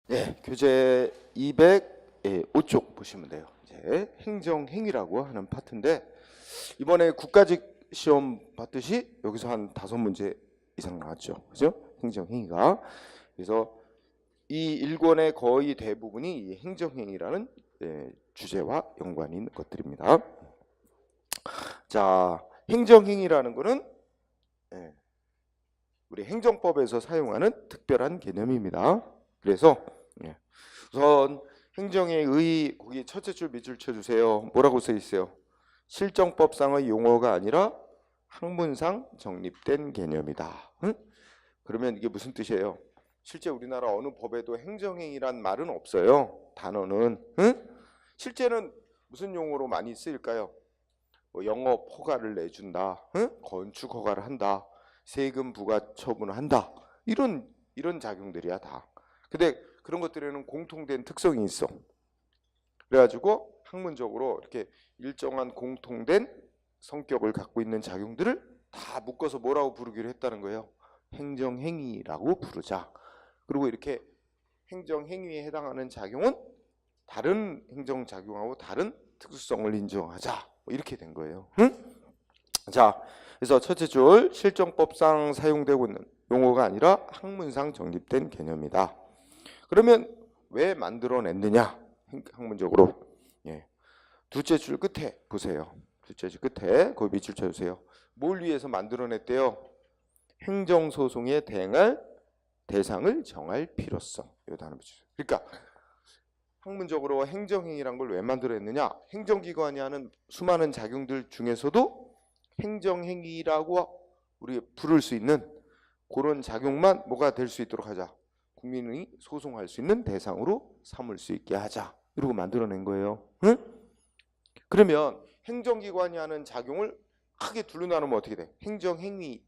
네, 교재 205쪽 보시면 돼요. 이제 행정행위라고 하는 파트인데 이번에 국가직 시험 봤듯이 여기서 한 5문제 이상 나왔죠. 그죠? 행정행위가. 그래서 이 1권의 거의 대부분이 이 행정행위라는 주제와 연관이 있는 것들입니다. 자, 행정행위라는 거는 우리 행정법에서 사용하는 특별한 개념입니다. 그래서 우선 행정의 의 거기 첫째 줄 밑줄 쳐주세요. 뭐라고 써 있어요? 실정법상의 용어가 아니라 학문상 정립된 개념이다. 응? 그러면 이게 무슨 뜻이에요? 실제 우리나라 어느 법에도 행정행위란 말은 없어요. 단어는. 응? 실제는 무슨 용어로 많이 쓰일까요? 뭐 영업 허가를 내준다, 응? 건축 허가를 한다, 세금 부과 처분을 한다. 이런 작용들이야 다. 근데 그런 것들에는 공통된 특성이 있어. 그래가지고 학문적으로 이렇게 일정한 공통된 성격을 갖고 있는 작용들을 다 묶어서 뭐라고 부르기로 했다는 거예요. 행정행위라고 부르자. 그리고 이렇게 행정행위에 해당하는 작용은 다른 행정작용하고 다른 특수성을 인정하자. 뭐 이렇게 된 거예요. 응? 자, 그래서 첫째 줄 실정법상 사용되고 있는 용어가 아니라 학문상 정립된 개념이다. 그러면 왜 만들어냈느냐? 학문적으로. 둘째 줄 끝에 보세요. 둘째 줄 끝에 거기 밑줄 쳐주세요. 뭘 위해서 만들어냈대요? 행정소송에 대응할 대상을 정할 필요성. 이 단어 붙여주세요. 그러니까 학문적으로 행정행위란 걸 왜 만들어냈느냐? 행정기관이 하는 수많은 작용들 중에서도 행정행위라고 우리 부를 수 있는 그런 작용만 뭐가 될 수 있도록 하자. 국민이 소송할 수 있는 대상으로 삼을 수 있게 하자. 이러고 만들어낸 거예요. 응? 그러면 행정기관이 하는 작용을 크게 둘로 나누면 어떻게 돼? 행정행위에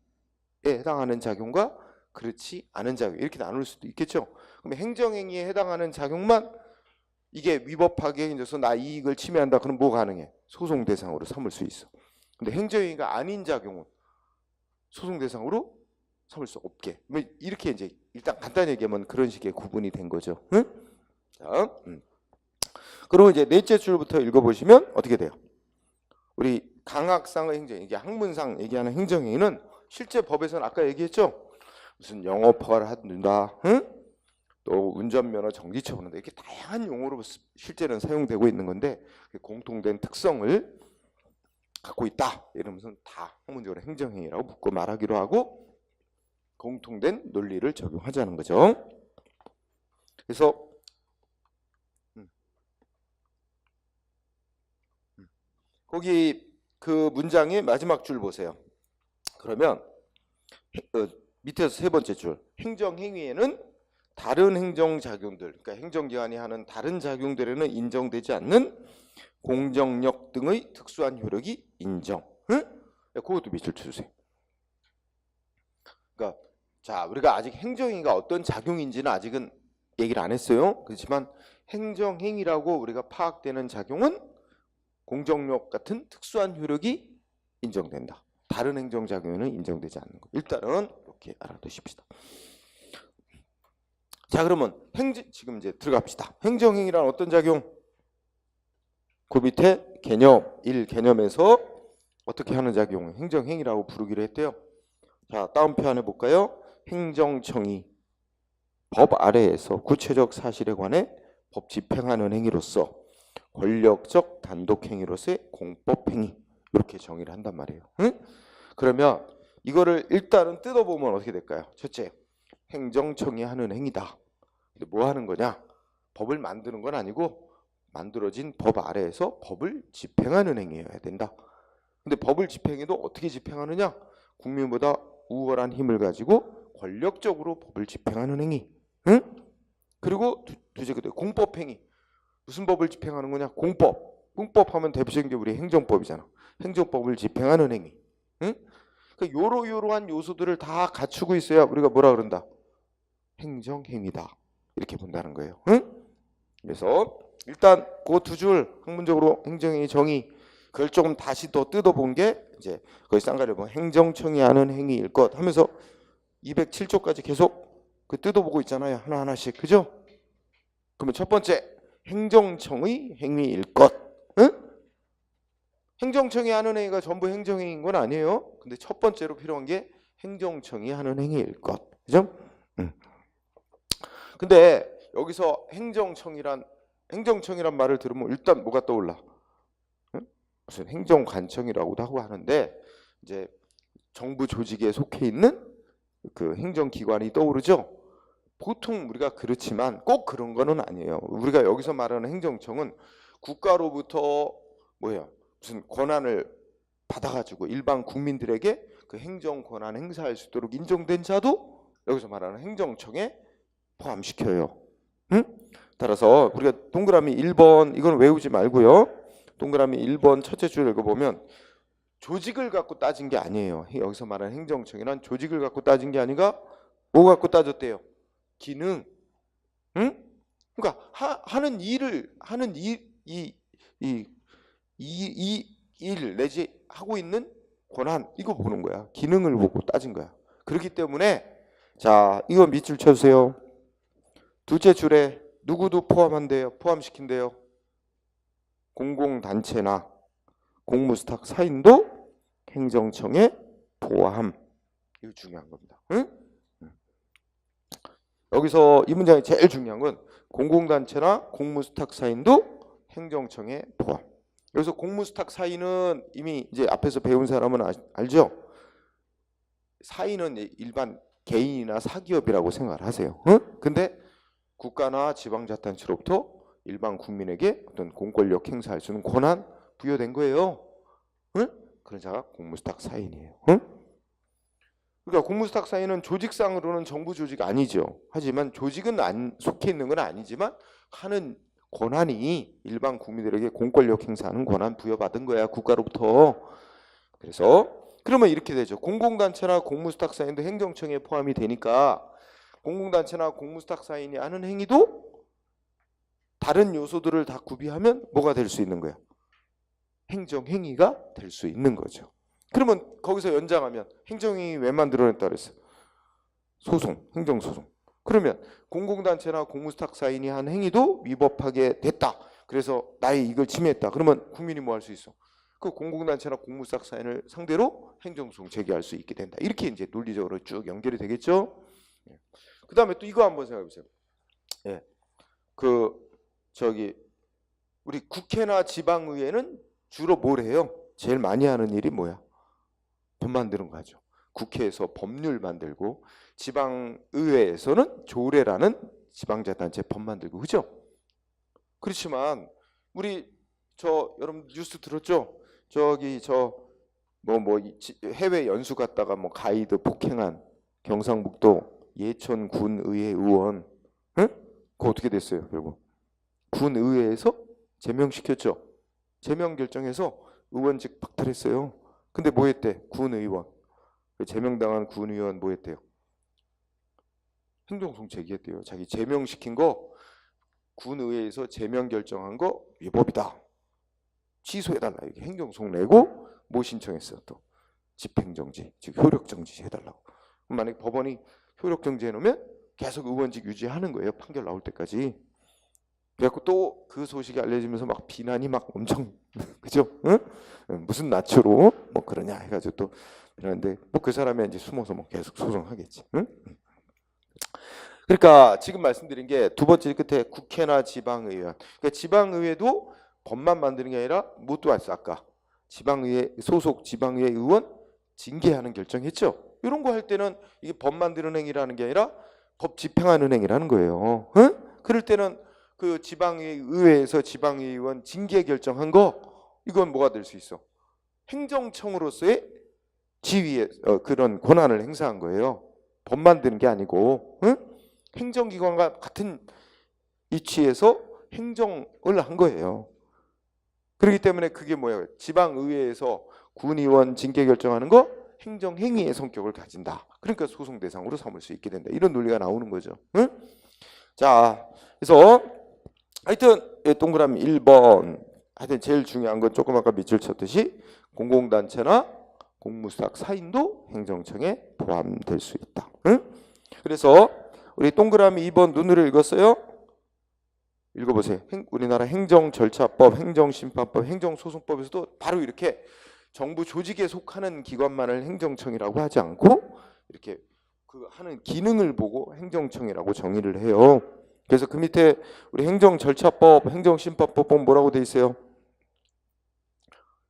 해당하는 작용과 그렇지 않은 작용 이렇게 나눌 수도 있겠죠. 그럼 행정행위에 해당하는 작용만 이게 위법하게 행해져서 나 이익을 침해한다. 그럼 뭐 가능해? 소송 대상으로 삼을 수 있어. 근데 행정행위가 아닌 작용은 소송 대상으로 삼을 수 없게. 뭐 이렇게 이제 일단 간단히 얘기하면 그런 식의 구분이 된 거죠. 응? 자, 그리고 이제 넷째 줄부터 읽어보시면 어떻게 돼요? 우리 강학상의 행정, 이게 학문상 얘기하는 행정행위는 실제 법에서는 아까 얘기했죠. 무슨 영업 허가를 한다, 응? 또 운전면허 정지 처분한다. 이렇게 다양한 용어로 실제는 사용되고 있는 건데 공통된 특성을 갖고 있다. 이러면서 다 학문적으로 행정행위라고 묶고 말하기로 하고 공통된 논리를 적용하자는 거죠. 그래서 거기 그 문장의 마지막 줄 보세요. 그러면 밑에서 세 번째 줄 행정행위에는 다른 행정작용들, 그러니까 행정기관이 하는 다른 작용들에는 인정되지 않는 공정력 등의 특수한 효력이 인정. 응? 그것도 밑줄 쳐주세요. 그러니까 자, 우리가 아직 행정행위가 어떤 작용인지는 아직은 얘기를 안 했어요. 그렇지만 행정행위라고 우리가 파악되는 작용은 공정력 같은 특수한 효력이 인정된다. 다른 행정작용에는 인정되지 않는 거. 일단은 이렇게 알아두십시다. 자, 그러면 지금 이제 들어갑시다. 행정행위란 어떤 작용? 그 밑에 개념 1 개념에서 어떻게 하는 작용? 행정행위라고 부르기로 했대요. 자, 다운표 안에 볼까요? 행정청이 법 아래에서 구체적 사실에 관해 법 집행하는 행위로서 권력적 단독 행위로서의 공법행위 이렇게 정의를 한단 말이에요. 응? 그러면 이거를 일단은 뜯어보면 어떻게 될까요? 첫째, 행정청이 하는 행위다. 근데 뭐 하는 거냐? 법을 만드는 건 아니고 만들어진 법 아래에서 법을 집행하는 행위여야 된다. 근데 법을 집행해도 어떻게 집행하느냐? 국민보다 우월한 힘을 가지고 권력적으로 법을 집행하는 행위. 응? 그리고 두째 공법행위. 무슨 법을 집행하는 거냐? 공법. 공법하면 대표적인 게 우리 행정법이잖아. 행정법을 집행하는 행위. 응? 그러니까 요러요러한 요소들을 다 갖추고 있어야 우리가 뭐라 그런다? 행정행위다. 이렇게 본다는 거예요. 응? 그래서 일단 그 두 줄 학문적으로 행정행위 정의 그걸 조금 다시 더 뜯어본 게 이제 거기 쌍가를 보면 행정청이 하는 행위일 것 하면서 207조까지 계속 그 뜯어보고 있잖아요. 하나하나씩. 그죠? 그러면 첫 번째, 행정청의 행위일 것. 응? 행정청이 하는 행위가 전부 행정행위인 건 아니에요. 근데 첫 번째로 필요한 게 행정청이 하는 행위일 것. 그죠? 근데 여기서 행정청이란 말을 들으면 일단 뭐가 떠올라? 응? 무슨 행정관청이라고도 하고 하는데 이제 정부 조직에 속해 있는 그 행정기관이 떠오르죠. 보통 우리가 그렇지만 꼭 그런 거는 아니에요. 우리가 여기서 말하는 행정청은 국가로부터 뭐예요? 무슨 권한을 받아가지고 일반 국민들에게 그 행정 권한 행사할 수 있도록 인정된 자도 여기서 말하는 행정청에 포함시켜요. 응? 따라서 우리가 동그라미 1번 이건 외우지 말고요. 동그라미 1번 첫째 줄 읽어보면 조직을 갖고 따진 게 아니에요. 여기서 말하는 행정청이란 조직을 갖고 따진 게 아니라 뭐 갖고 따졌대요? 기능. 응? 그러니까 하는 일을 하는 일 내지 하고 있는 권한 이거 보는 거야. 기능을 보고 따진 거야. 그렇기 때문에 자 이거 밑줄 쳐주세요. 둘째 줄에 누구도 포함한대요. 포함시킨대요. 공공단체나 공무수탁 사인도 행정청에 포함. 이거 중요한 겁니다. 응? 여기서 이 문장이 제일 중요한 건 공공단체나 공무수탁 사인도 행정청에 포함. 여기서 공무수탁 사인은 이미 이제 앞에서 배운 사람은 알죠? 사인은 일반 개인이나 사기업이라고 생각을 하세요. 응? 근데 국가나 지방자치단체로부터 일반 국민에게 어떤 공권력 행사할 수 있는 권한 부여된 거예요. 응? 그런 자가 공무수탁 사인이에요. 응? 그러니까 공무수탁 사인은 조직상으로는 정부 조직 아니죠. 하지만 조직은 안 속해 있는 건 아니지만 하는 권한이 일반 국민들에게 공권력 행사하는 권한 부여받은 거야 국가로부터. 그래서 그러면 이렇게 되죠. 공공단체나 공무수탁 사인도 행정청에 포함이 되니까 공공단체나 공무수탁 사인이 하는 행위도 다른 요소들을 다 구비하면 뭐가 될 수 있는 거야? 행정행위가 될 수 있는 거죠. 그러면 거기서 연장하면 행정행위 왜 만들어냈다 그랬어? 소송, 행정소송. 그러면 공공단체나 공무수탁 사인이 한 행위도 위법하게 됐다. 그래서 나의 이익을 침해했다. 그러면 국민이 뭐 할 수 있어? 그 공공단체나 공무수탁 사인을 상대로 행정소송 제기할 수 있게 된다. 이렇게 이제 논리적으로 쭉 연결이 되겠죠. 그 다음에 또 이거 한번 생각해 보세요. 예. 우리 국회나 지방의회는 주로 뭘 해요? 제일 많이 하는 일이 뭐야? 법 만드는 거 하죠. 국회에서 법률 만들고 지방의회에서는 조례라는 지방자치단체 법 만들고 그죠? 그렇지만 우리 여러분 뉴스 들었죠? 해외 연수 갔다가 뭐 가이드 폭행한 경상북도 예천 군의회 의원, 응? 그거 어떻게 됐어요? 결국 군의회에서 제명시켰죠. 제명 결정해서 의원직 박탈했어요. 근데 뭐 했대? 군의원. 제명당한 군의원 뭐 했대요? 행정소송 제기했대요. 자기 제명시킨 거 군의회에서 제명 결정한 거 위법이다. 취소해달라. 이렇게 행정소송 내고 뭐 신청했어? 또 집행정지, 즉 효력정지 해달라고. 만약 법원이 효력정지 해놓으면 계속 의원직 유지하는 거예요. 판결 나올 때까지. 그래갖고 또 그 소식이 알려지면서 막 비난이 막 엄청 그죠? 응? 무슨 낯으로 뭐 그러냐 해가지고 또 그런데 뭐 그 사람이 이제 숨어서 뭐 계속 소송하겠지. 응? 그러니까 지금 말씀드린 게 두 번째 끝에 국회나 지방의회. 그러니까 지방의회도 법만 만드는 게 아니라 무엇도 했어 아까 지방의회 소속 지방의회 의원 징계하는 결정했죠. 이런 거 할 때는 이게 법 만드는 행위라는 게 아니라 법 집행하는 행위라는 거예요. 응? 그럴 때는 그 지방의회에서 지방의원 징계 결정한 거 이건 뭐가 될 수 있어? 행정청으로서의 지위에 그런 권한을 행사한 거예요. 법 만드는 게 아니고 응? 행정기관과 같은 위치에서 행정을 한 거예요. 그렇기 때문에 그게 뭐예요? 지방의회에서 군의원 징계 결정하는 거 행정행위의 성격을 가진다. 그러니까 소송 대상으로 삼을 수 있게 된다. 이런 논리가 나오는 거죠. 응? 자, 그래서 하여튼 동그라미 1번 하여튼 제일 중요한 건 조금 아까 밑줄 쳤듯이 공공단체나 공무수탁 사인도 행정청에 포함될 수 있다. 응? 그래서 우리 동그라미 2번 눈으로 읽었어요? 읽어보세요. 우리나라 행정절차법, 행정심판법, 행정소송법에서도 바로 이렇게 정부 조직에 속하는 기관만을 행정청이라고 하지 않고 이렇게 그 하는 기능을 보고 행정청이라고 정의를 해요. 그래서 그 밑에 우리 행정절차법, 행정심판법 보면 뭐라고 돼 있어요?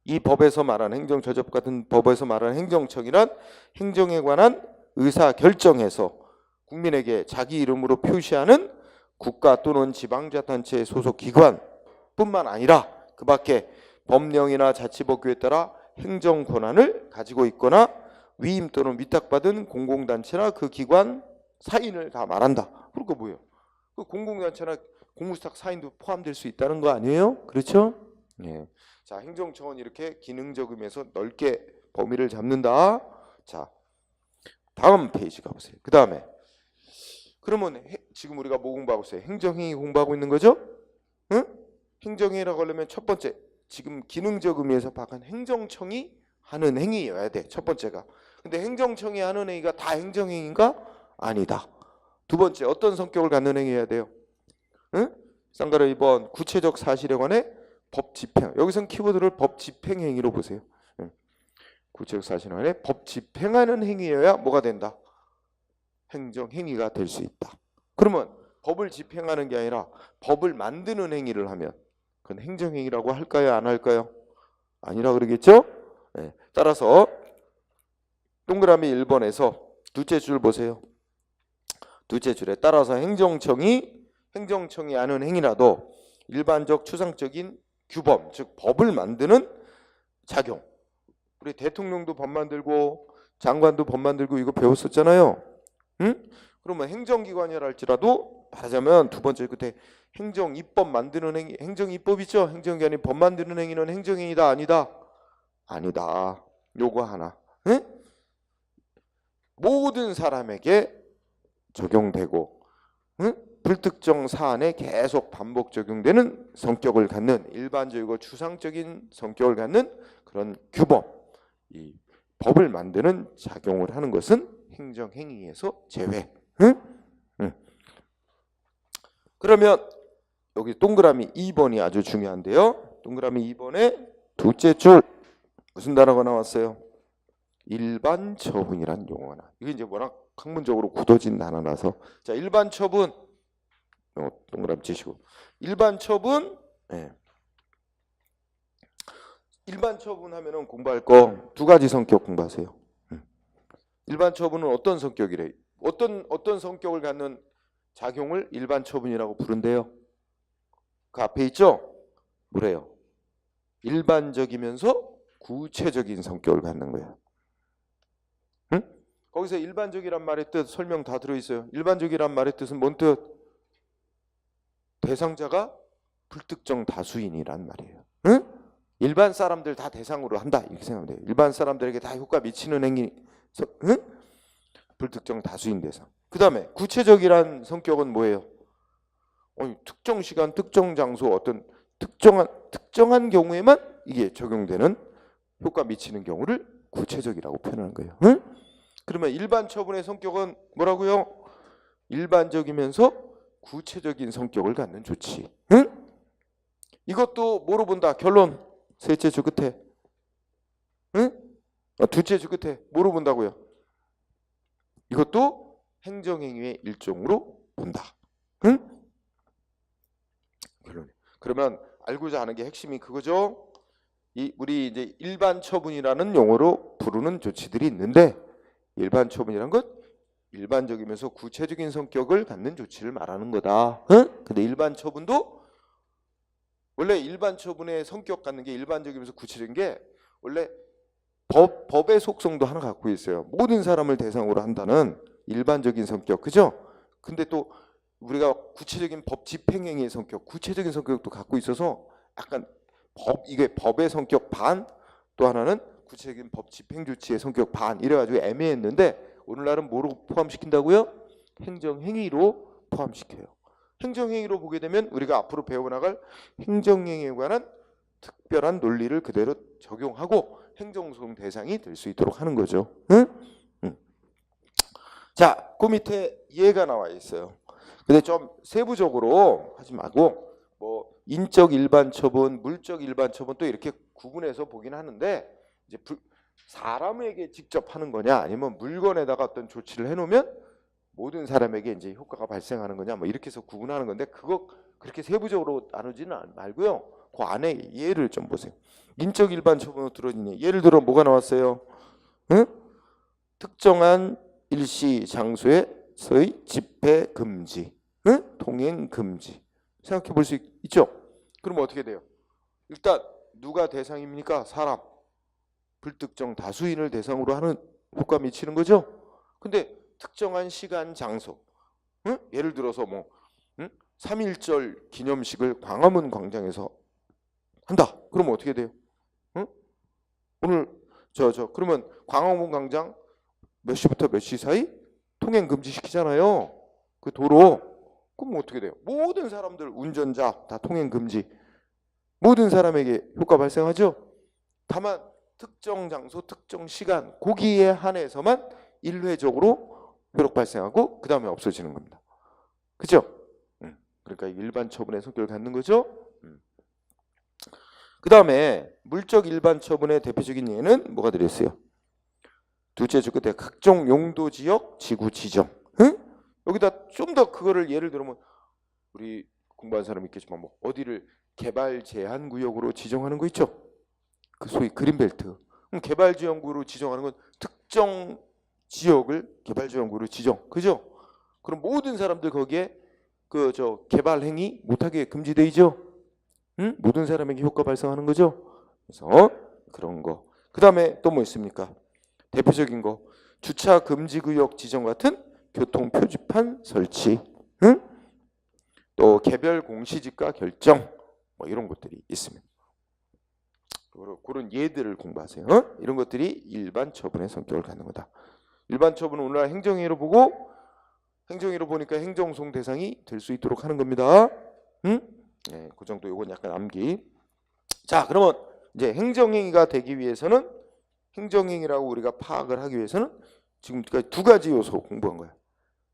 이 법에서 말하는 행정절차법 같은 법에서 말하는 행정청이란 행정에 관한 의사결정에서 국민에게 자기 이름으로 표시하는 국가 또는 지방자치단체의 소속 기관뿐만 아니라 그 밖에 법령이나 자치법규에 따라 행정 권한을 가지고 있거나 위임 또는 위탁받은 공공단체나 그 기관 사인을 다 말한다. 그러니까 뭐예요? 그 공공단체나 공무수탁 사인도 포함될 수 있다는 거 아니에요? 그렇죠? 예. 자, 행정청은 이렇게 기능적 의미에서 넓게 범위를 잡는다. 자, 다음 페이지 가보세요. 그 다음에 그러면 지금 우리가 뭐 공부하고 있어요? 행정행위 공부하고 있는 거죠? 응? 행정행위라고 하려면 첫 번째 지금 기능적 의미에서 박한 행정청이 하는 행위여야 돼. 첫 번째가. 근데 행정청이 하는 행위가 다 행정행위인가? 아니다. 두 번째 어떤 성격을 갖는 행위여야 돼요? 응? 쌍가루 2번 구체적 사실에 관해 법 집행. 여기선 키워드를 법 집행 행위로 보세요. 응. 구체적 사실에 관해 법 집행하는 행위여야 뭐가 된다? 행정행위가 될 수 있다. 그러면 법을 집행하는 게 아니라 법을 만드는 행위를 하면 그건 행정행위라고 할까요? 안 할까요? 아니라 그러겠죠? 네. 따라서 동그라미 1번에서 둘째 줄 보세요. 둘째 줄에 따라서 행정청이 하는 행위라도 일반적 추상적인 규범, 즉 법을 만드는 작용. 우리 대통령도 법 만들고 장관도 법 만들고 이거 배웠었잖아요. 응? 그러면 행정기관이라 할지라도 말하자면 두 번째 끝에 행정입법 만드는 행위, 행정입법 있죠? 행정기관이 법 만드는 행위는 행정행위다 아니다? 아니다. 요거 하나. 응? 모든 사람에게 적용되고 응? 불특정 사안에 계속 반복 적용되는 성격을 갖는 일반적이고 추상적인 성격을 갖는 그런 규범, 이 법을 만드는 작용을 하는 것은 행정행위에서 제외. 응? 응. 그러면 여기 동그라미 2번이 아주 중요한데요. 동그라미 2번에 둘째 줄 무슨 단어가 나왔어요? 일반 처분이란 용어나. 이게 이제 워낙 학문적으로 굳어진 단어라서. 자, 일반 처분. 동그라미 치시고. 일반 처분. 네. 일반 처분 하면은 공부할 거 두 가지 성격 공부하세요. 일반 처분은 어떤 성격이래? 어떤 성격을 갖는 작용을 일반 처분이라고 부른대요? 그 앞에 있죠? 뭐래요? 일반적이면서 구체적인 성격을 갖는 거예요. 응? 거기서 일반적이란 말의 뜻 설명 다 들어있어요. 일반적이란 말의 뜻은 뭔 뜻? 대상자가 불특정 다수인이란 말이에요. 응? 일반 사람들 다 대상으로 한다 이렇게 생각하면 돼요. 일반 사람들에게 다 효과 미치는 행위, 응? 불특정 다수인 대상. 그 다음에 구체적이란 성격은 뭐예요? 특정 시간, 특정 장소, 어떤 특정한 경우에만 이게 적용되는 효과 미치는 경우를 구체적이라고 표현하는 거예요. 응? 그러면 일반 처분의 성격은 뭐라고요? 일반적이면서 구체적인 성격을 갖는 조치. 응? 이것도 뭐로 본다? 결론. 셋째 줄 끝에. 응? 둘째 줄 끝에. 뭐로 본다고요? 이것도 행정행위의 일종으로 본다. 응? 결론. 그러면 알고자 하는 게 핵심이 그거죠. 우리 이제 일반 처분이라는 용어로 부르는 조치들이 있는데 일반 처분이란 것 일반적이면서 구체적인 성격을 갖는 조치를 말하는 거다. 응? 근데 일반 처분도 원래 일반 처분의 성격 갖는 게 일반적이면서 구체적인 게 원래 법의 속성도 하나 갖고 있어요. 모든 사람을 대상으로 한다는 일반적인 성격, 그죠? 근데 또 우리가 구체적인 법 집행행위의 성격, 구체적인 성격도 갖고 있어서 약간 이게 법의 성격 반, 또 하나는 구체적인 법 집행 조치의 성격 반 이래가지고 애매했는데 오늘날은 뭐로 포함시킨다고요? 행정행위로 포함시켜요. 행정행위로 보게 되면 우리가 앞으로 배워나갈 행정행위에 관한 특별한 논리를 그대로 적용하고 행정소송 대상이 될 수 있도록 하는 거죠. 응? 응. 자, 그 밑에 예가 나와 있어요. 근데 좀 세부적으로 하지 말고 뭐 인적 일반 처분, 물적 일반 처분 또 이렇게 구분해서 보긴 하는데 이제 사람에게 직접 하는 거냐 아니면 물건에다가 어떤 조치를 해놓으면 모든 사람에게 이제 효과가 발생하는 거냐 뭐 이렇게 해서 구분하는 건데 그거 그렇게 세부적으로 나누지는 말고요. 그 안에 예를 좀 보세요. 인적 일반 처분으로 들어지니 예를 들어 뭐가 나왔어요? 응? 특정한 일시 장소에서의 집회 금지, 응? 통행 금지. 생각해 볼 수 있죠? 그러면 어떻게 돼요? 일단 누가 대상입니까? 사람. 불특정 다수인을 대상으로 하는 효과 미치는 거죠. 근데 특정한 시간, 장소, 응? 예를 들어서 뭐 3.1절 기념식을 광화문 광장에서 한다. 그러면 어떻게 돼요? 응? 오늘 그러면 광화문 광장 몇 시부터 몇 시 사이 통행 금지시키잖아요. 그 도로. 그럼 어떻게 돼요? 모든 사람들 운전자 다 통행 금지. 모든 사람에게 효과 발생하죠. 다만 특정 장소, 특정 시간, 거기에 한해서만 일회적으로 효력 발생하고 그 다음에 없어지는 겁니다. 그죠? 그러니까 일반 처분의 성격을 갖는 거죠. 그 다음에 물적 일반 처분의 대표적인 예는 뭐가 들었어요? 둘째 줄 끝에 각종 용도 지역 지구 지정. 응? 여기다 좀 더 그거를 예를 들면 우리 공부한 사람 있겠지만 뭐 어디를 개발 제한 구역으로 지정하는 거 있죠? 그 소위 그린벨트. 개발 지역구로 지정하는 건 특정 지역을 개발 지역구로 지정. 그죠? 그럼 모든 사람들 거기에 그 개발 행위 못하게 금지돼 있죠? 응? 모든 사람에게 효과 발생하는 거죠? 그래서 그런 거. 그다음에 또 뭐 있습니까? 대표적인 거. 주차 금지 구역 지정 같은 교통 표지판 설치. 응? 또 개별 공시지가 결정. 뭐 이런 것들이 있습니다. 그런 예들을 공부하세요. 이런 것들이 일반 처분의 성격을 갖는 거다. 일반 처분은 오늘날 행정행위로 보고 행정행위로 보니까 행정소송 대상이 될 수 있도록 하는 겁니다. 응? 네, 그 정도 요건 약간 암기. 자, 그러면 이제 행정행위가 되기 위해서는 행정행위라고 우리가 파악을 하기 위해서는 지금까지 두 가지 요소 공부한 거예요.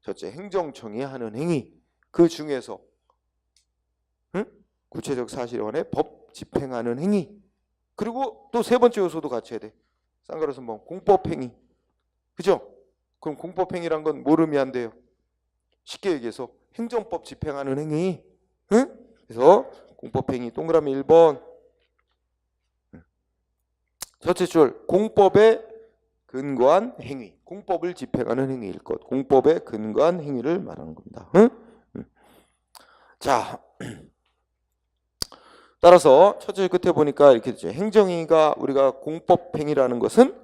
첫째, 행정청이 하는 행위. 그 중에서 구체적 사실에 관해 법 집행하는 행위. 그리고 또 세 번째 요소도 같이 해야 돼. 쌍가루 뭐 공법행위. 그죠? 그럼 공법행위란 건 뭘 의미한대요? 쉽게 얘기해서 행정법 집행하는 행위. 응? 그래서 공법행위 동그라미 1번. 첫째 줄 공법에 근거한 행위. 공법을 집행하는 행위일 것. 공법에 근거한 행위를 말하는 겁니다. 응? 자, 따라서 첫째 끝에 보니까 이렇게 되죠. 행정행위가 우리가 공법행위라는 것은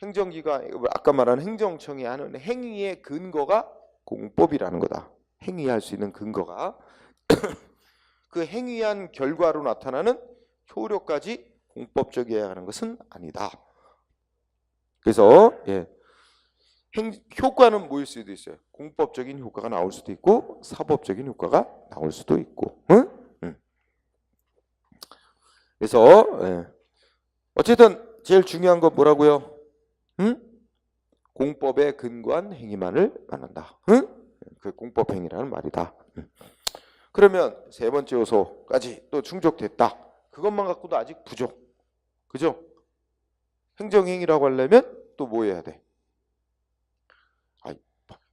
행정기가 아까 말한 행정청이 하는 행위의 근거가 공법이라는 거다. 행위할 수 있는 근거가 그 행위한 결과로 나타나는 효력까지 공법적이어야 하는 것은 아니다. 그래서 효과는 뭐일 수도 있어요. 공법적인 효과가 나올 수도 있고 사법적인 효과가 나올 수도 있고. 응? 그래서 어쨌든 제일 중요한 건 뭐라고요? 응? 공법에 근거한 행위만을 말한다. 응? 그 공법 행위라는 말이다. 그러면 세 번째 요소까지 또 충족됐다. 그것만 갖고도 아직 부족. 그죠? 행정행위라고 하려면 또 뭐 해야 돼?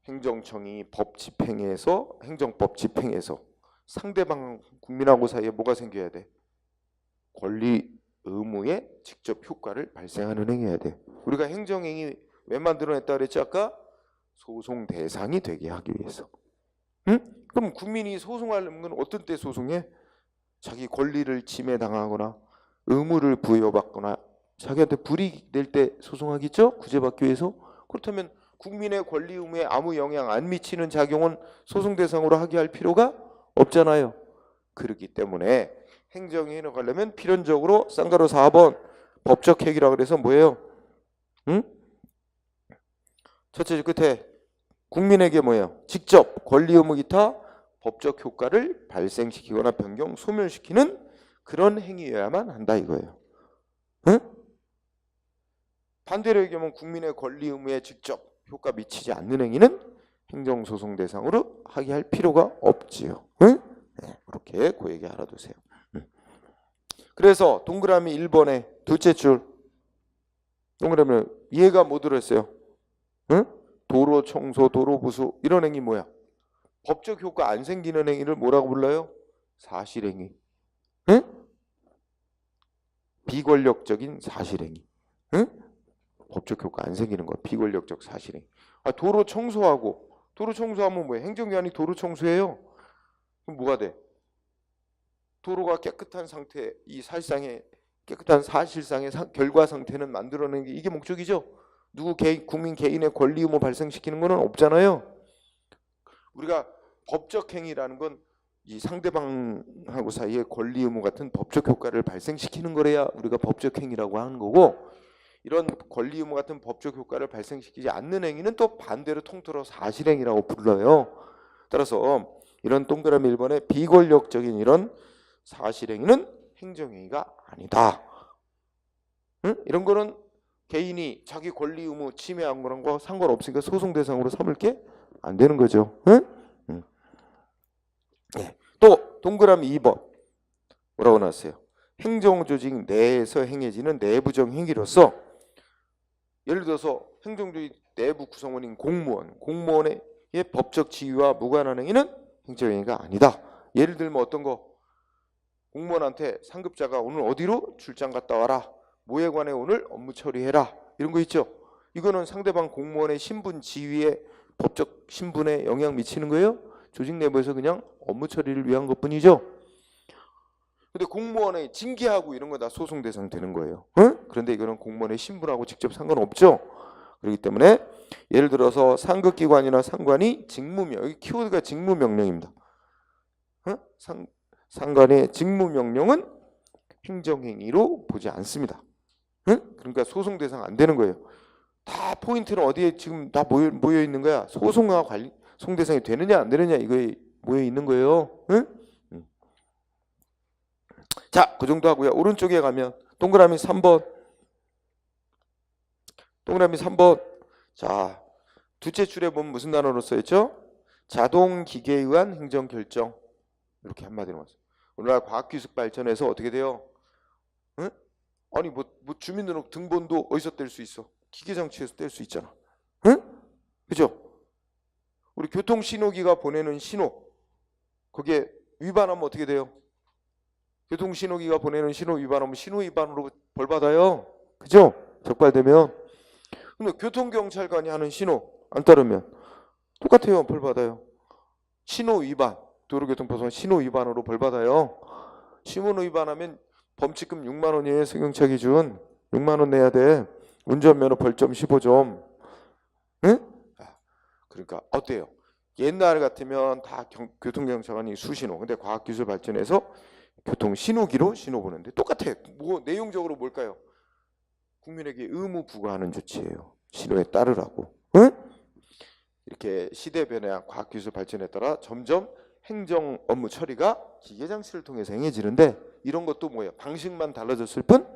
행정청이 법 집행에서 행정법 집행에서 상대방 국민하고 사이에 뭐가 생겨야 돼? 권리 의무에 직접 효과를 발생하는 행위해야 돼. 우리가 행정행위 왜 만들어냈다 그랬지 아까? 소송 대상이 되게 하기 위해서. 응? 그럼 국민이 소송하려는 건 어떤 때 소송해? 자기 권리를 침해당하거나 의무를 부여받거나 자기한테 불이익 될 때 소송하겠죠? 구제받기 위해서. 그렇다면 국민의 권리 의무에 아무 영향 안 미치는 작용은 소송 대상으로 하게 할 필요가 없잖아요. 그렇기 때문에 행정행위로 가려면 필연적으로 쌍가루 4번 법적 행위라 그래서 뭐예요? 응? 첫째 줄 끝에 국민에게 뭐예요? 직접 권리 의무 기타 법적 효과를 발생시키거나 변경, 소멸시키는 그런 행위여야만 한다 이거예요. 응? 반대로 얘기하면 국민의 권리 의무에 직접 효과 미치지 않는 행위는 행정소송 대상으로 하게 할 필요가 없지요. 응? 네, 그렇게. 이렇게 그 얘기 알아두세요. 그래서 동그라미 1번에 둘째 줄 동그라미 얘가 뭐 들었어요? 응? 도로 청소, 도로 부수 이런 행위 뭐야? 법적 효과 안 생기는 행위를 뭐라고 불러요? 사실행위. 응? 비권력적인 사실행위. 응? 법적 효과 안 생기는 거 비권력적 사실행위. 도로 청소하면 뭐야? 행정기관이 도로 청소해요. 그럼 뭐가 돼? 도로가 깨끗한 상태, 이 사실상의 깨끗한 사실상의 결과 상태는 만들어내는 게 이게 목적이죠. 누구 국민 개인의 권리 의무 발생시키는 거는 없잖아요. 우리가 법적 행위라는 건 이 상대방하고 사이에 권리 의무 같은 법적 효과를 발생시키는 거래야 우리가 법적 행위라고 하는 거고, 이런 권리 의무 같은 법적 효과를 발생시키지 않는 행위는 또 반대로 통틀어 사실행위라고 불러요. 따라서 이런 동그라미 1번의 비권력적인 이런 사실행위는 행정행위가 아니다. 응? 이런 거는 개인이 자기 권리 의무 침해한 거랑 거 상관없으니까 소송 대상으로 삼을 게 안 되는 거죠. 응? 네. 또 동그라미 2번 뭐라고 나왔어요? 행정조직 내에서 행해지는 내부적 행위로서, 예를 들어서 행정조직 내부 구성원인 공무원의 법적 지위와 무관한 행위는 행정행위가 아니다. 예를 들면 어떤 거? 공무원한테 상급자가 오늘 어디로 출장 갔다 와라, 뭐에 관해 오늘 업무 처리해라, 이런 거 있죠. 이거는 상대방 공무원의 신분 지위에 법적 신분에 영향 미치는 거예요. 조직 내부에서 그냥 업무 처리를 위한 것뿐이죠. 근데 공무원의 징계하고 이런 거 다 소송 대상 되는 거예요. 응? 그런데 이거는 공무원의 신분하고 직접 상관없죠. 그렇기 때문에 예를 들어서 상급기관이나 상관이 직무명, 여기 키워드가 직무명령입니다. 응? 상관의 직무명령은 행정행위로 보지 않습니다. 응? 그러니까 소송 대상 안 되는 거예요. 다 포인트는 어디에 지금 다 모여 있는 거야. 소송과 소송 대상이 되느냐 안 되느냐 이거에 모여 있는 거예요. 응? 자, 그 정도 하고요. 오른쪽에 가면 동그라미 3번. 동그라미 3번. 자, 둘째 줄에 보면 무슨 단어로 써있죠? 자동기계에 의한 행정결정. 이렇게 한마디로 말씀. 오늘날 과학기술 발전해서 어떻게 돼요? 응? 아니 뭐 주민등록 등본도 어디서 뗄 수 있어? 기계장치에서 뗄 수 있잖아. 응? 그죠? 우리 교통신호기가 보내는 신호, 거기에 위반하면 어떻게 돼요? 교통신호기가 보내는 신호 위반하면 신호 위반으로 벌 받아요. 그죠? 적발되면. 근데 교통경찰관이 하는 신호 안 따르면 똑같아요. 벌 받아요. 신호 위반, 도로교통법상 신호 위반으로 벌 받아요. 신호 위반하면 범칙금 6만 원이에요. 승용차 기준 6만 원 내야 돼. 운전면허 벌점 15점. 응? 그러니까 어때요? 옛날 같으면 다 교통경찰관이 수신호. 근데 과학기술 발전해서 교통신호기로 신호 보는데 똑같아요. 뭐 내용적으로 뭘까요? 국민에게 의무 부과하는 조치예요. 신호에 따르라고. 응? 이렇게 시대 변화, 과학기술 발전에 따라 점점 행정 업무 처리가 기계장치를 통해서 행해지는데, 이런 것도 뭐예요? 방식만 달라졌을 뿐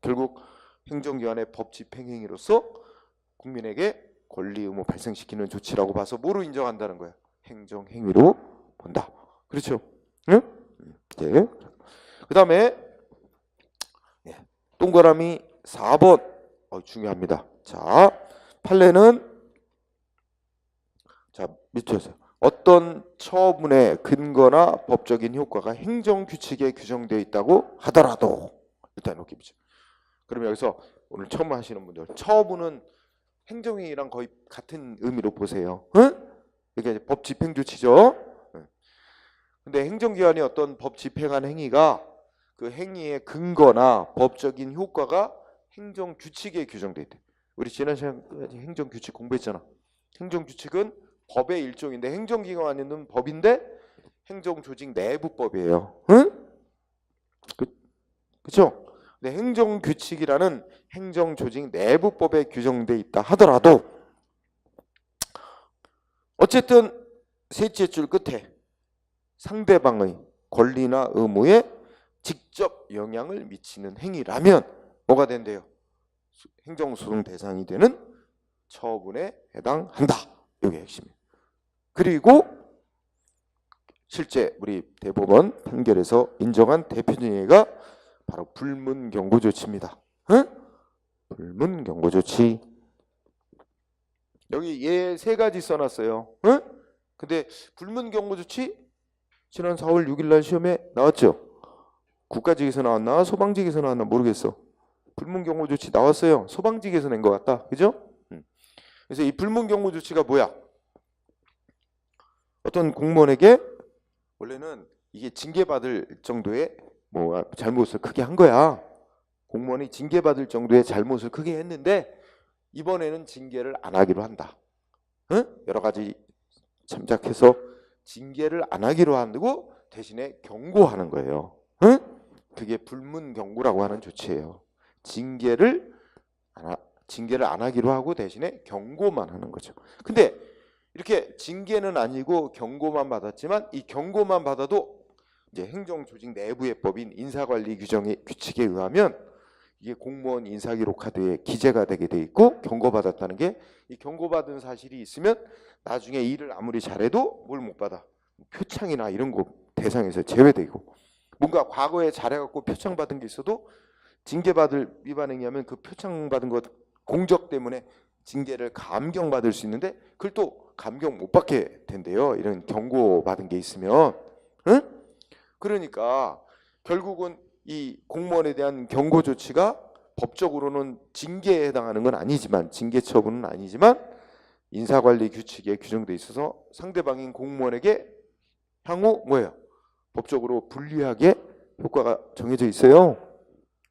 결국 행정기관의 법 집행행위로서 국민에게 권리 의무 발생시키는 조치라고 봐서 뭐로 인정한다는 거야? 행정행위로 본다. 그렇죠? 응? 네. 그 다음에 동그라미 4번 중요합니다. 자, 판례는 자 밑에서 어떤 처분의 근거나 법적인 효과가 행정규칙에 규정되어 있다고 하더라도, 일단 이렇게 보죠. 그럼 여기서 오늘 처음 하시는 분들, 처분은 행정행위랑 거의 같은 의미로 보세요. 응? 이게 법 집행 조치죠. 근데 행정기관이 어떤 법 집행한 행위가 그 행위의 근거나 법적인 효과가 행정규칙에 규정돼 있대. 우리 지난 시간까지 행정규칙 공부했잖아. 행정규칙은 법의 일종인데, 행정기관은 법인데 행정조직 내부법이에요. 응? 그렇죠? 근데 행정규칙이라는 행정조직 내부법에 규정돼 있다 하더라도, 어쨌든 셋째 줄 끝에 상대방의 권리나 의무에 직접 영향을 미치는 행위라면 뭐가 된대요? 행정소송 대상이 되는 처분에 해당한다. 이게 핵심이에요. 그리고 실제 우리 대법원 판결에서 인정한 대표적인 예가 바로 불문 경고 조치입니다. 응? 불문 경고 조치. 여기 예 세 가지 써놨어요. 응? 근데 불문 경고 조치 지난 4월 6일 날 시험에 나왔죠. 국가직에서 나왔나 소방직에서 나왔나 모르겠어. 불문 경고 조치 나왔어요. 소방직에서 낸 것 같다. 그죠? 그래서 이 불문 경고 조치가 뭐야? 어떤 공무원에게 원래는 이게 징계받을 정도의 뭐 잘못을 크게 한 거야. 공무원이 징계받을 정도의 잘못을 크게 했는데 이번에는 징계를 안 하기로 한다. 응? 여러 가지 참작해서 징계를 안 하기로 하고 대신에 경고하는 거예요. 응? 그게 불문 경고라고 하는 조치예요. 징계를 안 하기로 하고 대신에 경고만 하는 거죠. 근데 이렇게 징계는 아니고 경고만 받았지만 이 경고만 받아도 이제 행정조직 내부의 법인 인사관리 규정의 규칙에 의하면 이게 공무원 인사기록카드에 기재가 되게 돼 있고 경고받았다는 게 이 경고받은 사실이 있으면 나중에 일을 아무리 잘해도 뭘 못 받아. 표창이나 이런 거 대상에서 제외되고 뭔가 과거에 잘해갖고 표창 받은 게 있어도 징계받을 위반 행위하면 그 표창 받은 것 공적 때문에 징계를 감경받을 수 있는데 그걸 또 감경 못 받게 된대요. 이런 경고받은 게 있으면. 응? 그러니까 결국은 이 공무원에 대한 경고 조치가 법적으로는 징계에 해당하는 건 아니지만 징계 처분은 아니지만 인사관리 규칙에 규정돼 있어서 상대방인 공무원에게 향후 뭐예요? 법적으로 불리하게 효과가 정해져 있어요.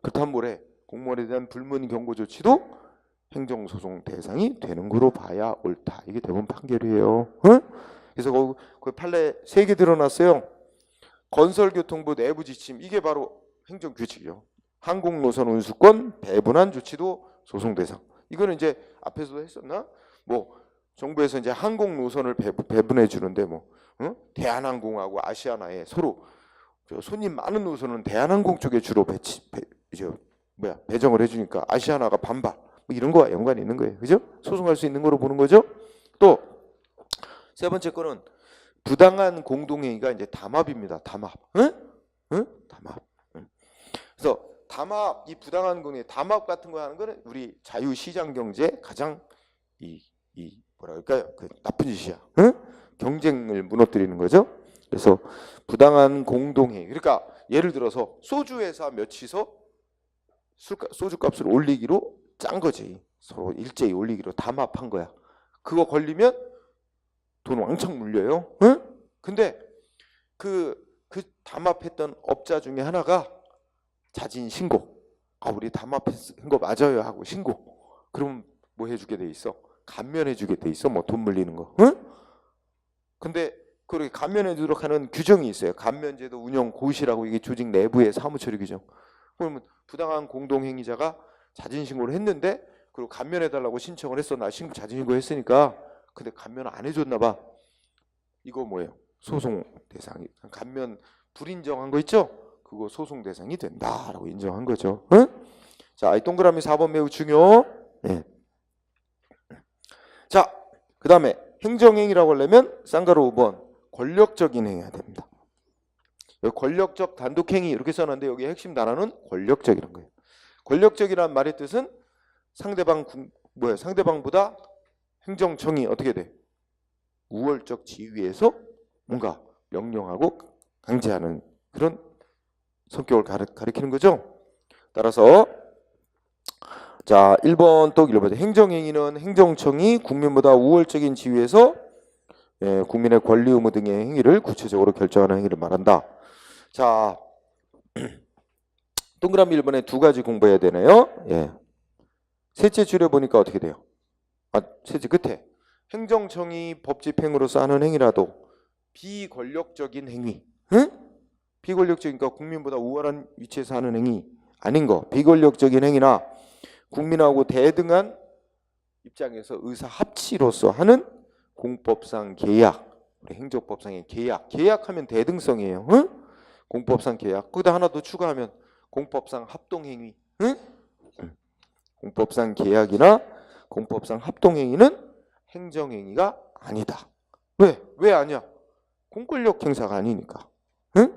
그렇다면 뭐래? 공무원에 대한 불문 경고 조치도 행정소송 대상이 되는 거로 봐야 옳다. 이게 대법원 판결이에요. 응? 그래서 그 판례 3개 드러났어요. 건설교통부 내부 지침 이게 바로 행정규칙이요. 항공노선 운수권 배분한 조치도 소송 대상. 이거는 이제 앞에서도 했었나? 뭐 정부에서 이제 항공노선을 배분해 주는데 뭐 응? 대한항공하고 아시아나에 서로 손님 많은 노선은 대한항공 쪽에 주로 배정을 해주니까 아시아나가 반발. 뭐 이런 거와 연관이 있는 거예요. 그죠? 소송할 수 있는 거로 보는 거죠. 또 세 번째 거는 부당한 공동행위가 이제 담합입니다. 담합. 응? 응? 담합. 응. 그래서 담합, 이 부당한 공동행위, 담합 같은 거 하는 거는 우리 자유시장 경제 가장 이 뭐라 그럴까요? 그 나쁜 짓이야. 응? 경쟁을 무너뜨리는 거죠. 그래서 부당한 공동행위. 그러니까 예를 들어서 소주 회사 몇이서 소주 값을 올리기로 짠 거지. 서로 일제히 올리기로 담합한 거야. 그거 걸리면 돈 왕창 물려요. 응? 근데 그 담합했던 업자 중에 하나가 자진 신고. 아, 우리 담합한 거 맞아요 하고 신고. 그럼 뭐 해주게 돼 있어? 감면해주게 돼 있어. 뭐 돈 물리는 거. 응? 근데 그렇게 감면해주도록 하는 규정이 있어요. 감면제도 운영 고시라고 이게 조직 내부의 사무처리 규정. 그러면 부당한 공동행위자가 자진 신고를 했는데 그리고 감면해달라고 신청을 했어. 나 자진 신고했으니까. 근데 감면을 안 해줬나 봐. 이거 뭐예요? 소송 대상이. 감면 불인정한 거 있죠? 그거 소송 대상이 된다라고 인정한 거죠. 응? 자, 이 동그라미 4번 매우 중요. 네. 자, 그 다음에 행정행위라고 하려면 쌍가루 5번 권력적인 행위가 됩니다. 여기 권력적 단독행위 이렇게 써놨는데 여기 핵심 단어는 권력적이라는 거예요. 권력적이라는 말의 뜻은 상대방보다 행정청이 어떻게 돼? 우월적 지위에서 뭔가 명령하고 강제하는 그런 성격을 가리키는 거죠. 따라서 자 1번 또 읽어보죠. 행정행위는 행정청이 국민보다 우월적인 지위에서 국민의 권리 의무 등의 행위를 구체적으로 결정하는 행위를 말한다. 자 동그라미 1번에 2가지 공부해야 되네요. 예. 셋째 줄에 보니까 어떻게 돼요? 셋째 끝에 행정청이 법 집행으로서 하는 행위라도 비권력적인 행위. 응? 비권력적이니까 국민보다 우월한 위치에서 하는 행위 아닌 거. 비권력적인 행위나 국민하고 대등한 입장에서 의사 합치로서 하는 공법상 계약. 우리 행정법상의 계약. 계약하면 대등성이에요. 응? 공법상 계약. 거기다 하나 더 추가하면 공법상 합동행위. 응? 공법상 계약이나 공법상 합동행위는 행정행위가 아니다. 왜? 왜 아니야? 공권력 행사가 아니니까. 응?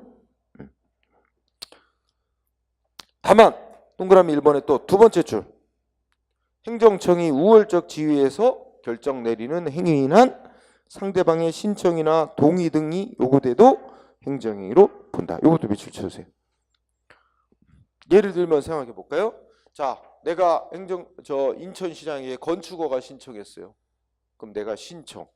다만 동그라미 1번에 또 두 번째 줄. 행정청이 우월적 지위에서 결정 내리는 행위인 한 상대방의 신청이나 동의 등이 요구돼도 행정행위로 본다. 요것도 밑줄 쳐주세요. 예를 들면 생각해 볼까요? 자, 내가 인천시장에 건축허가 신청했어요. 그럼 내가 신청.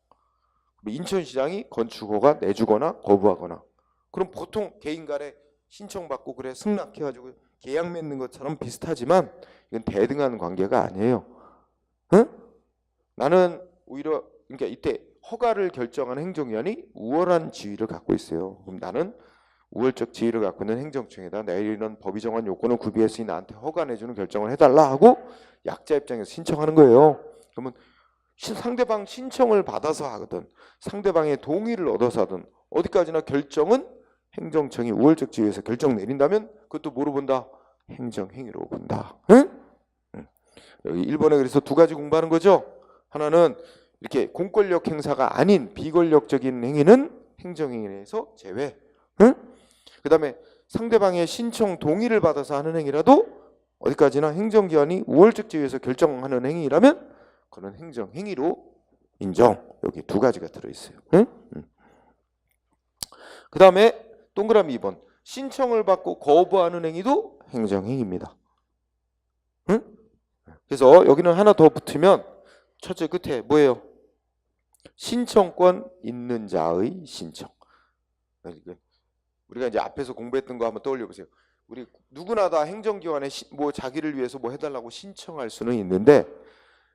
인천시장이 건축허가 내주거나 거부하거나. 그럼 보통 개인 간에 신청받고 그래 승낙해가지고 계약 맺는 것처럼 비슷하지만 이건 대등한 관계가 아니에요. 응? 나는 오히려 그러니까 이때 허가를 결정하는 행정기관이 우월한 지위를 갖고 있어요. 그럼 나는 우월적 지위를 갖고 있는 행정청에다 내리는 법이 정한 요건을 구비했으니 나한테 허가 내주는 결정을 해달라 하고 약자 입장에서 신청하는 거예요. 그러면 상대방 신청을 받아서 하거든 상대방의 동의를 얻어서 하든 어디까지나 결정은 행정청이 우월적 지위에서 결정 내린다면 그것도 뭐로 본다? 행정행위로 본다. 응? 여기 1번에 그래서 두 가지 공부하는 거죠. 하나는 이렇게 공권력 행사가 아닌 비권력적인 행위는 행정행위에서 제외. 응? 그 다음에 상대방의 신청 동의를 받아서 하는 행위라도 어디까지나 행정기관이 우월적 지위에서 결정하는 행위라면 그런 행정행위로 인정. 여기 두 가지가 들어있어요. 응? 그 다음에 동그라미 2번. 신청을 받고 거부하는 행위도 행정행위입니다. 응? 그래서 여기는 하나 더 붙으면 첫째 끝에 뭐예요? 신청권 있는 자의 신청. 우리가 이제 앞에서 공부했던 거 한번 떠올려 보세요. 우리 누구나 다 행정기관에 뭐 자기를 위해서 뭐 해달라고 신청할 수는 있는데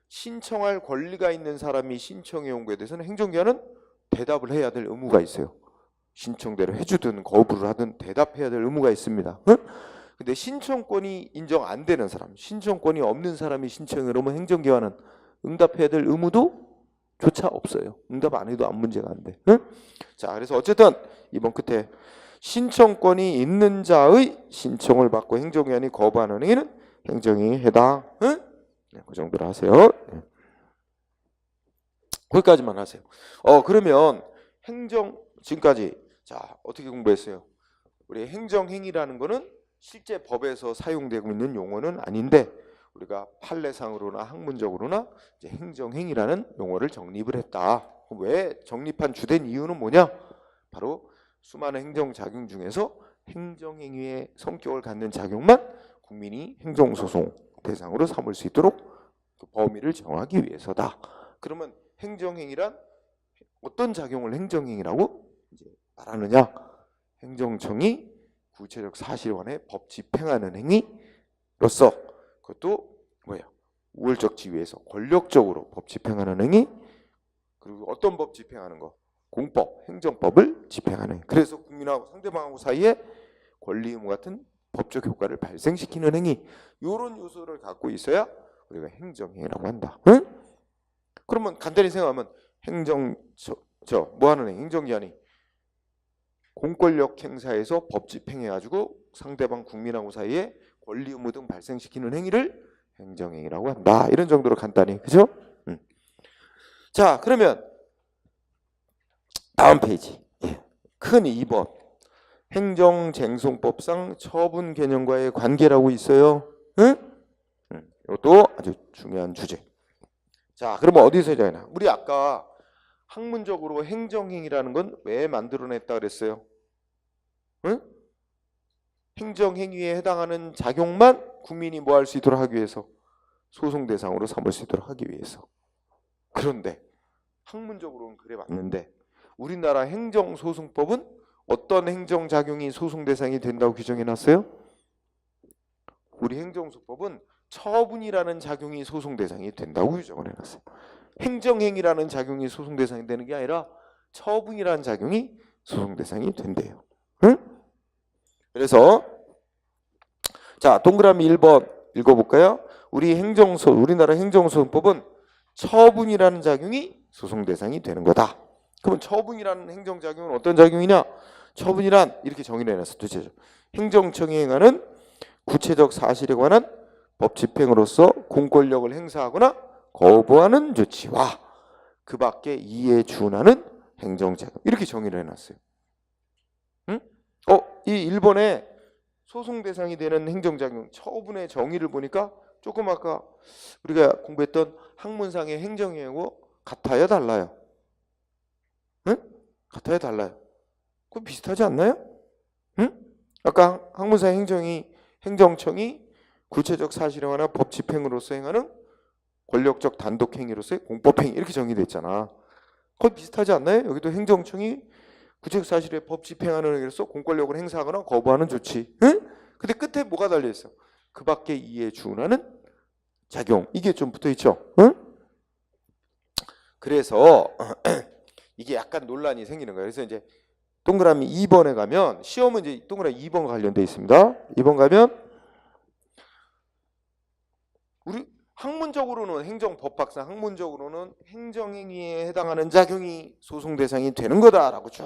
신청할 권리가 있는 사람이 신청해 온 거에 대해서는 행정기관은 대답을 해야 될 의무가 있어요. 신청대로 해주든 거부를 하든 대답해야 될 의무가 있습니다. 응? 근데 신청권이 인정 안 되는 사람, 신청권이 없는 사람이 신청을 하면 행정기관은 응답해야 될 의무도 조차 없어요. 응답 안 해도 아무 문제가 안 돼. 응? 자, 그래서 어쨌든 이번 끝에 신청권이 있는 자의 신청을 받고 행정기관이 거부하는 행위는 행정행위 해당. 응? 네, 그 정도로 하세요. 네. 거기까지만 하세요. 그러면 지금까지 자 어떻게 공부했어요? 우리 행정행위라는 거는 실제 법에서 사용되고 있는 용어는 아닌데 우리가 판례상으로나 학문적으로나 이제 행정행위라는 용어를 정립을 했다. 왜 정립한 주된 이유는 뭐냐? 바로 수많은 행정작용 중에서 행정행위의 성격을 갖는 작용만 국민이 행정소송 대상으로 삼을 수 있도록 그 범위를 정하기 위해서다. 그러면 행정행위란 어떤 작용을 행정행위라고 이제 말하느냐? 행정청이 구체적 사실관에 법 집행하는 행위로서 그것도 뭐야? 우월적 지위에서 권력적으로 법 집행하는 행위 그리고 어떤 법 집행하는 거? 공법, 행정법을 집행하는 행위. 그래서 국민하고 상대방하고 사이에 권리 의무 같은 법적 효과를 발생시키는 행위 이런 요소를 갖고 있어야 우리가 행정행위라고 한다. 응? 그러면 간단히 생각하면 뭐 하는 행위? 행정기관이 공권력 행사에서 법 집행해가지고 상대방 국민하고 사이에 권리 의무 등 발생시키는 행위를 행정행위라고 한다. 이런 정도로 간단히 그죠? 자 그러면 다음 페이지 큰 2번 행정쟁송법상 처분 개념과의 관계라고 있어요. 응? 이것도 아주 중요한 주제. 자 그러면 어디서 자나 우리 아까 학문적으로 행정행위라는 건 왜 만들어냈다 그랬어요? 응? 행정행위에 해당하는 작용만 국민이 뭐 할 수 있도록 하기 위해서 소송 대상으로 삼을 수 있도록 하기 위해서. 그런데 학문적으로는 그래 맞는데 우리나라 행정소송법은 어떤 행정작용이 소송 대상이 된다고 규정해놨어요? 우리 행정소송법은 처분이라는 작용이 소송 대상이 된다고 규정을 해놨어요. 행정행위라는 작용이 소송 대상이 되는 게 아니라 처분이라는 작용이 소송 대상이 된대요. 응? 그래서 자 동그라미 1번 읽어볼까요? 우리나라 행정소송법은 처분이라는 작용이 소송 대상이 되는 거다. 그러면 처분이라는 행정작용은 어떤 작용이냐? 처분이란 이렇게 정의를 해놨어. 구체적 행정청이 행하는 구체적 사실에 관한 법 집행으로서 공권력을 행사하거나 거부하는 조치와 그 밖에 이에 준하는 행정작용 이렇게 정의를 해놨어요. 응? 이 1번에 소송 대상이 되는 행정작용 처분의 정의를 보니까 조금 아까 우리가 공부했던 학문상의 행정행위하고 같아요, 달라요? 응? 같아요, 달라요? 그거 비슷하지 않나요? 응? 아까 학문상 행정청이 구체적 사실행위나 법 집행으로서 행하는 권력적 단독 행위로서의 공법행위 이렇게 정의됐잖아. 그거 비슷하지 않나요? 여기도 행정청이 구체적 사실의 법 집행하는 행위로서 공권력을 행사하거나 거부하는 조치. 응? 근데 끝에 뭐가 달려 있어? 그 밖에 이에 준하는 작용. 이게 좀 붙어 있죠. 응? 그래서 이게 약간 논란이 생기는 거예요. 그래서 이제 동그라미 2번에 가면 시험은 이제 동그라미 2번과 관련돼 있습니다. 2번 가면 우리 학문적으로는 행정법학상 학문적으로는 행정행위에 해당하는 작용이 소송 대상이 되는 거다라고 쭉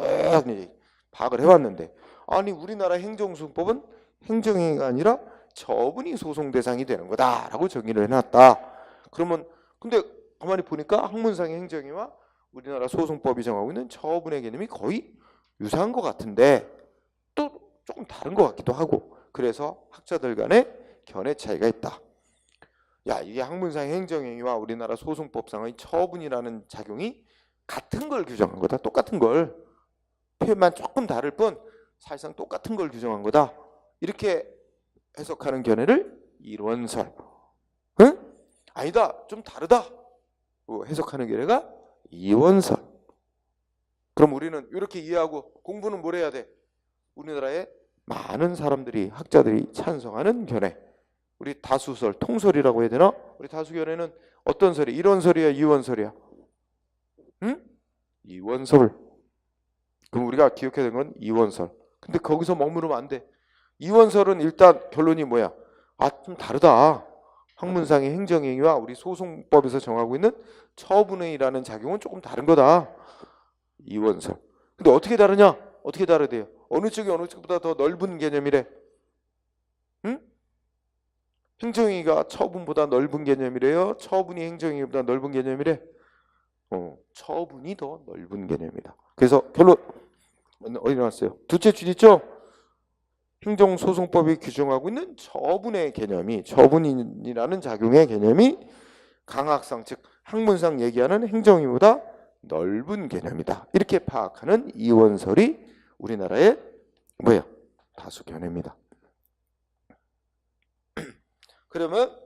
파악을 해왔는데 아니 우리나라 행정소송법은 행정행위가 아니라 처분이 소송 대상이 되는 거다라고 정의를 해놨다. 그러면 근데 가만히 보니까 학문상의 행정행위와 우리나라 소송법이 정하고 있는 처분의 개념이 거의 유사한 것 같은데 또 조금 다른 것 같기도 하고 그래서 학자들 간에 견해 차이가 있다. 야 이게 학문상 행정행위와 우리나라 소송법상의 처분이라는 작용이 같은 걸 규정한 거다. 똑같은 걸 표현만 조금 다를 뿐 사실상 똑같은 걸 규정한 거다. 이렇게 해석하는 견해를 이원설. 응? 아니다. 좀 다르다. 해석하는 견해가 이원설. 그럼 우리는 이렇게 이해하고 공부는 뭘 해야 돼? 우리나라에 많은 사람들이 학자들이 찬성하는 견해. 우리 다수설, 통설이라고 해야 되나? 우리 다수견해는 어떤 설이? 일원설이야, 이원설이야? 응? 이원설. 그럼 우리가 기억해야 되는 건 이원설. 근데 거기서 머무르면 안 돼. 이원설은 일단 결론이 뭐야? 아, 좀 다르다. 학문상의 행정행위와 우리 소송법에서 정하고 있는 처분행위라는 작용은 조금 다른 거다. 이원설. 근데 어떻게 다르냐? 어떻게 다르대요? 어느 쪽이 어느 쪽보다 더 넓은 개념이래? 응? 행정행위가 처분보다 넓은 개념이래요? 처분이 행정행위보다 넓은 개념이래? 처분이 더 넓은 개념이다. 그래서 결론 어디 나왔어요? 두째 줄이죠? 행정소송법이 규정하고 있는 처분의 개념이 처분이라는 작용의 개념이 강학상 즉 학문상 얘기하는 행정행위보다 넓은 개념이다. 이렇게 파악하는 이원설이 우리나라의 뭐야? 다수 견해입니다. 그러면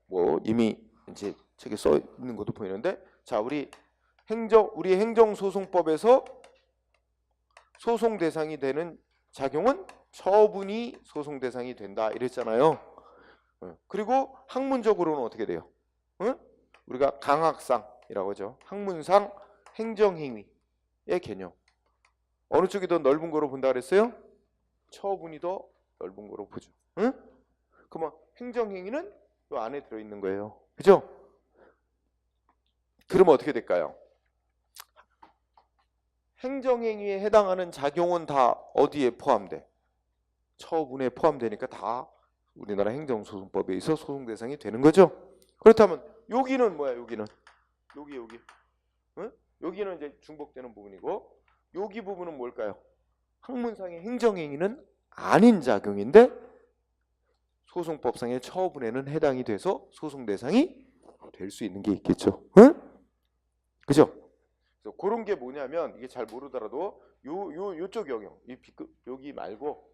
뭐 이미 이제 책에 써 있는 것도 보이는데 자 우리 행정소송법에서 소송 대상이 되는 작용은 처분이 소송 대상이 된다 이랬잖아요. 그리고 학문적으로는 어떻게 돼요? 우리가 강학상이라고 하죠. 학문상 행정행위의 개념. 어느 쪽이 더 넓은 거로 본다 그랬어요? 처분이 더 넓은 거로 보죠. 그러면 행정행위는 이 안에 들어있는 거예요. 그죠? 그러면 어떻게 될까요? 행정행위에 해당하는 작용은 다 어디에 포함돼? 처분에 포함되니까 다 우리나라 행정소송법에 있어 소송 대상이 되는 거죠. 그렇다면 여기는 뭐야? 여기는 여기 여기는 이제 중복되는 부분이고 여기 부분은 뭘까요? 학문상의 행정행위는 아닌 작용인데 소송법상의 처분에는 해당이 돼서 소송 대상이 될 수 있는 게 있겠죠. 그죠? 그래서 그런 게 뭐냐면 이게 잘 모르더라도 요쪽 영역 여기 말고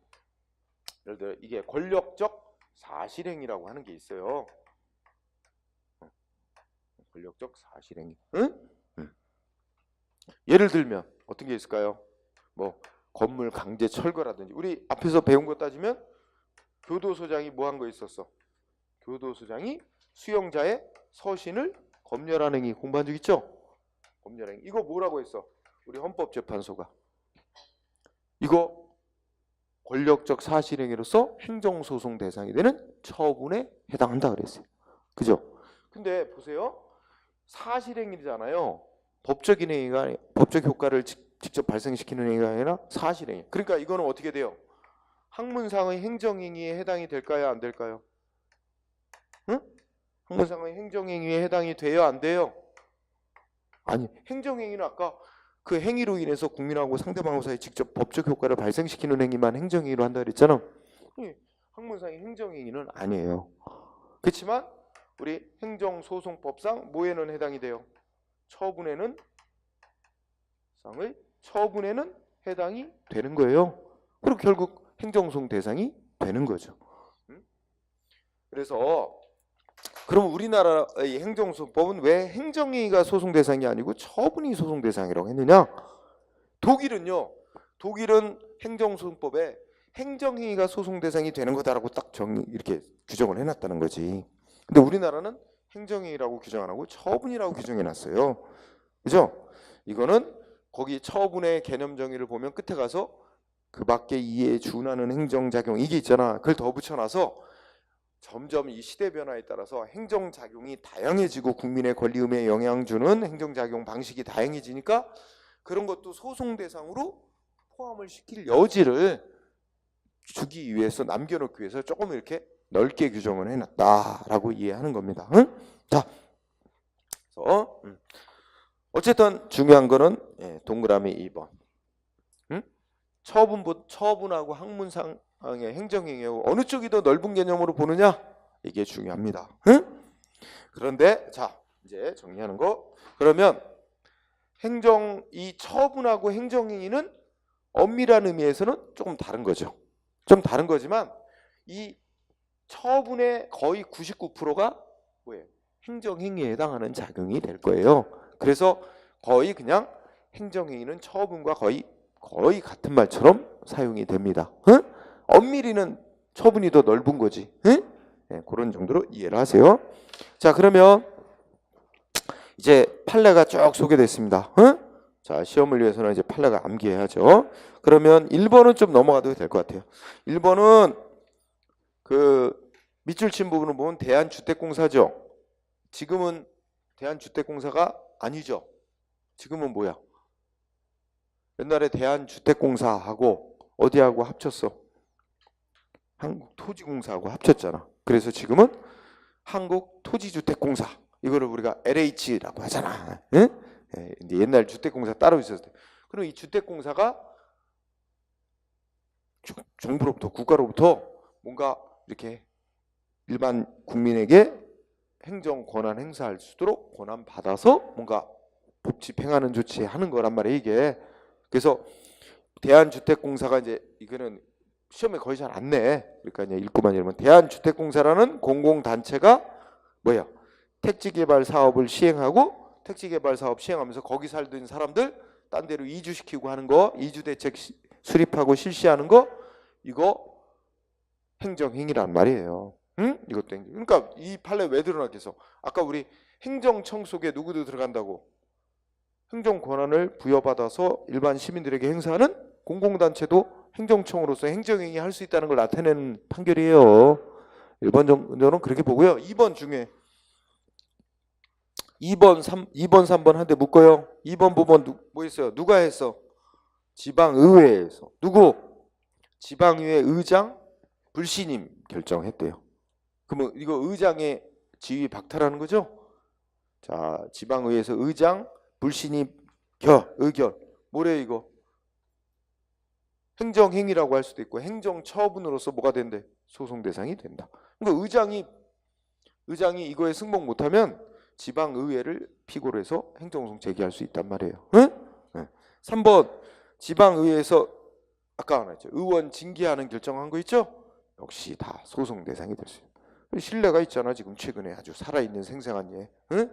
예를 들어 이게 권력적 사실행위라고 하는 게 있어요. 권력적 사실행위. 예를 들면 어떤 게 있을까요? 뭐 건물 강제 철거라든지 우리 앞에서 배운 거 따지면 교도소장이 뭐 한 거 있었어? 교도소장이 수용자의 서신을 검열하는 행위 공부한 적 있죠? 검열행위. 이거 뭐라고 했어? 우리 헌법재판소가. 이거 권력적 사실행위로서 행정소송 대상이 되는 처분에 해당한다 그랬어요. 그죠? 근데 보세요. 사실행위잖아요. 법적인 행위가 법적 효과를 직접 발생시키는 행위가 아니라 사실행위. 그러니까 이거는 어떻게 돼요? 학문상의 행정행위에 해당이 될까요? 안 될까요? 학문상의 행정행위에 해당이 돼요? 안 돼요? 아니 행정행위는 아까 그 행위로 인해서 국민하고 상대방하고 사이에 직접 법적 효과를 발생시키는 행위만 행정행위로 한다 그랬잖아. 학문상의 행정행위는 아니에요. 그렇지만 우리 행정소송법상 뭐에는 해당이 돼요? 처분에는 해당이 되는 거예요. 그리고 결국 행정소송 대상이 되는 거죠. 그래서 그럼 우리나라의 행정소송법은 왜 행정행위가 소송 대상이 아니고 처분이 소송 대상이라고 했느냐? 독일은 행정소송법에 행정행위가 소송 대상이 되는 거다라고 딱 이렇게 규정을 해놨다는 거지. 근데 우리나라는 행정행위라고 규정 안 하고 처분이라고 규정해놨어요. 그죠? 이거는 거기 처분의 개념 정의를 보면 끝에 가서 그 밖에 이에 준하는 행정작용 이게 있잖아. 그걸 더 붙여놔서 점점 이 시대 변화에 따라서 행정작용이 다양해지고 국민의 권리의무에 영향 주는 행정작용 방식이 다양해지니까 그런 것도 소송 대상으로 포함을 시킬 여지를 주기 위해서 남겨놓기 위해서 조금 이렇게 넓게 규정을 해놨다라고 이해하는 겁니다. 응? 자, 그래서 어쨌든 중요한 거는 동그라미 2번. 응? 처분하고 학문상의 행정행위하고 어느 쪽이 더 넓은 개념으로 보느냐? 이게 중요합니다. 응? 그런데 자 이제 정리하는 거. 그러면 이 처분하고 행정행위는 엄밀한 의미에서는 조금 다른 거죠. 좀 다른 거지만 이 처분의 거의 99%가 뭐예요? 행정행위에 해당하는 작용이 될 거예요. 그래서 거의 그냥 행정행위는 처분과 거의 같은 말처럼 사용이 됩니다. 응? 엄밀히는 처분이 더 넓은 거지. 응? 네, 그런 정도로 이해를 하세요. 자, 그러면 이제 판례가 쭉 소개됐습니다. 응? 자, 시험을 위해서는 이제 판례가 암기해야죠. 그러면 1번은 좀 넘어가도 될 것 같아요. 1번은 그 밑줄 친 부분을 보면 대한주택공사죠. 지금은 대한주택공사가 아니죠. 지금은 뭐야? 옛날에 대한주택공사하고 어디하고 합쳤어? 한국토지공사하고 합쳤잖아. 그래서 지금은 한국토지주택공사. 이거를 우리가 LH라고 하잖아. 응? 이제 옛날 주택공사 따로 있었을 때. 그럼 이 주택공사가 정부로부터 국가로부터 뭔가 이렇게 일반 국민에게 행정 권한 행사할 수 있도록 권한 받아서 뭔가 법 집행하는 조치하는 거란 말이에요 이게. 그래서 대한주택공사가 이제 이거는 시험에 거의 잘 안 내. 그러니까 이제 읽고만 읽으면 대한주택공사라는 공공단체가 뭐야? 택지개발 사업을 시행하고 택지개발 사업 시행하면서 거기 살던 사람들 딴 데로 이주시키고 하는 거, 이주대책 수립하고 실시하는 거 이거 행정행위란 말이에요. 응? 이것도 행정. 그러니까 이 판례 왜 드러났겠어? 아까 우리 행정청 속에 누구도 들어간다고? 행정 권한을 부여받아서 일반 시민들에게 행사하는 공공단체도 행정청으로서 행정행위 할 수 있다는 걸 나타내는 판결이에요. 1번 정도는 그렇게 보고요. 2번 중에 2번, 3번 한 대 묶어요. 2번 부분 뭐 있어요? 누가 했어? 지방의회에서. 누구? 지방의회 의장 불신임 결정했대요. 그러면 이거 의장의 지위 박탈하는 거죠? 자, 지방의회에서 의장 불신임 의결. 뭐래 이거? 행정행위라고 할 수도 있고 행정처분으로서 뭐가 된대? 소송 대상이 된다. 그러니까 의장이 이거에 승복 못하면 지방의회를 피고로 해서 행정소송 제기할 수 있단 말이에요. 응? 네. 3번 지방의회에서 아까 하나 했죠. 의원 징계하는 결정한 거 있죠? 역시 다 소송 대상이 될 수 있어요. 신뢰가 있잖아. 지금 최근에 아주 살아있는 생생한 예. 응?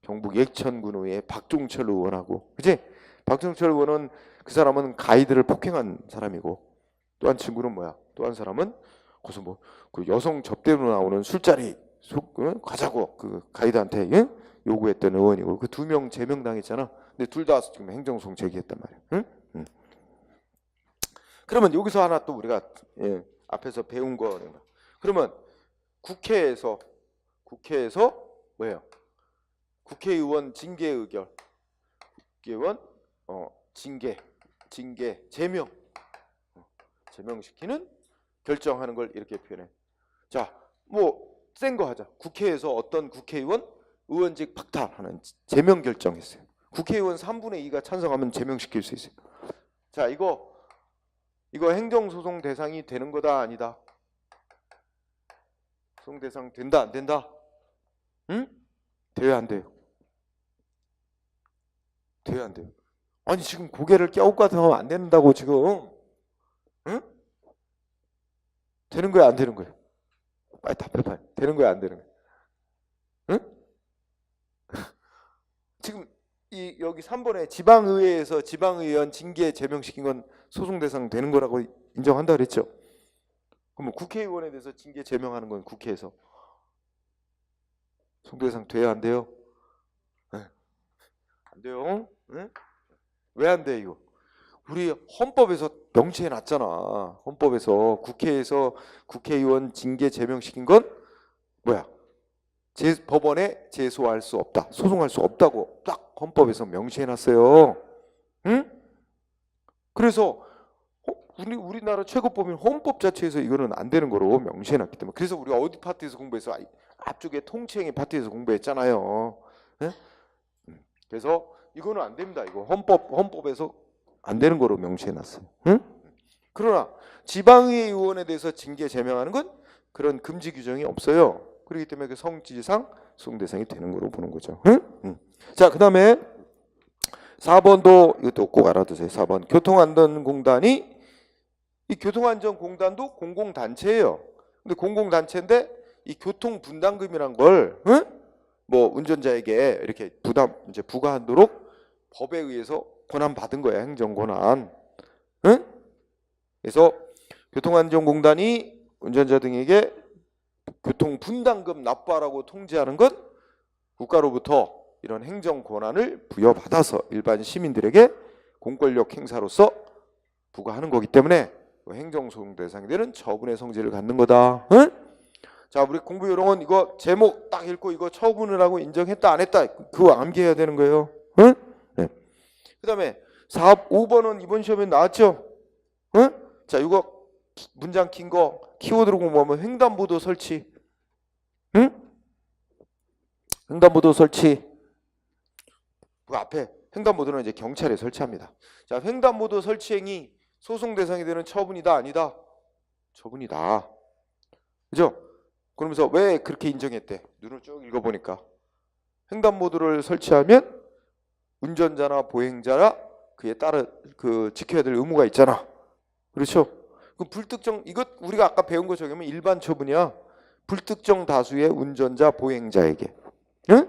경북 예천군의회 박종철 의원하고 그치? 박종철 의원은 그 사람은 가이드를 폭행한 사람이고 또 한 친구는 뭐야? 또 한 사람은 무슨 뭐 그 여성 접대로 나오는 술자리 가자고 그 가이드한테 예? 요구했던 의원이고 그 2명 제명당했잖아. 근데 둘 다 지금 행정소송 제기했단 말이야. 응? 응. 그러면 여기서 하나 또 우리가 앞에서 배운 거 그러면 국회에서 뭐예요? 국회의원 징계 의결, 국회의원 징계 제명시키는 결정하는 걸 이렇게 표현해. 자, 뭐 센 거 하자. 국회에서 어떤 국회의원 의원직 박탈하는 제명 결정했어요. 국회의원 3분의 2가 찬성하면 제명시킬 수 있어요. 자, 이거 행정소송 대상이 되는 거다 아니다? 소송 대상 된다 안 된다? 응? 돼야 안 돼요? 돼야 안 돼요? 아니 지금 고개를 껴웃가서 하면 안 된다고 지금. 응? 되는 거야 안 되는 거야? 빨리 답해봐. 되는 거야 안 되는 거야? 응? 지금 여기 3번에 지방의회에서 지방의원 징계 제명시킨 건 소송 대상 되는 거라고 인정한다 그랬죠? 그럼 국회의원에 대해서 징계 제명하는 건 국회에서 소송 대상 돼야 안 돼요? 네. 안 돼요? 네? 왜 안 돼 이거? 우리 헌법에서 명시해 놨잖아. 헌법에서 국회에서 국회의원 징계 제명시킨 건 뭐야? 법원에 제소할 수 없다, 소송할 수 없다고 딱 헌법에서 명시해 놨어요. 응? 그래서 우리나라 최고법인 헌법 자체에서 이거는 안 되는 거로 명시해 놨기 때문에. 그래서 우리가 어디 파트에서 공부해서 앞쪽에 통치행위 파트에서 공부했잖아요. 네? 그래서 이거는 안 됩니다. 이거 헌법에서 안 되는 거로 명시해 놨어요. 응? 그러나 지방의회 의원에 대해서 징계 제명하는 건 그런 금지 규정이 없어요. 그렇기 때문에 그 성질상 소송 대상이 되는 거로 보는 거죠. 응? 자, 그 다음에 4번도 이것도 꼭 알아두세요. 4번 교통안전공단이, 이 교통안전공단도 공공단체예요. 근데 공공단체인데 이 교통분담금이란 걸 뭐 운전자에게 이렇게 이제 부과하도록 법에 의해서 권한 받은 거야. 행정권한. 응? 그래서 교통안전공단이 운전자 등에게 교통분담금 납부하라고 통지하는 것, 국가로부터 이런 행정 권한을 부여받아서 일반 시민들에게 공권력 행사로서 부과하는 거기 때문에 행정소송 대상이 되는 처분의 성질을 갖는 거다. 응? 자, 우리 공부 요령은 이거 제목 딱 읽고 이거 처분을 하고 인정했다 안 했다 그거 암기해야 되는 거예요. 응? 네. 그 다음에 5번은 이번 시험에 나왔죠. 응? 자, 이거 문장 긴 거 키워드로 공부하면 횡단보도 설치. 응? 횡단보도 설치. 그 앞에 횡단보도는 이제 경찰에 설치합니다. 자, 횡단보도 설치행위 소송 대상이 되는 처분이다 아니다? 처분이다. 그죠? 그러면서 왜 그렇게 인정했대? 눈을 쭉 읽어보니까 횡단보도를 설치하면 운전자나 보행자나 그에 따라 지켜야 될 의무가 있잖아. 그렇죠? 그 불특정, 이것 우리가 아까 배운 거 적용하면 일반 처분이야. 불특정 다수의 운전자 보행자에게, 응?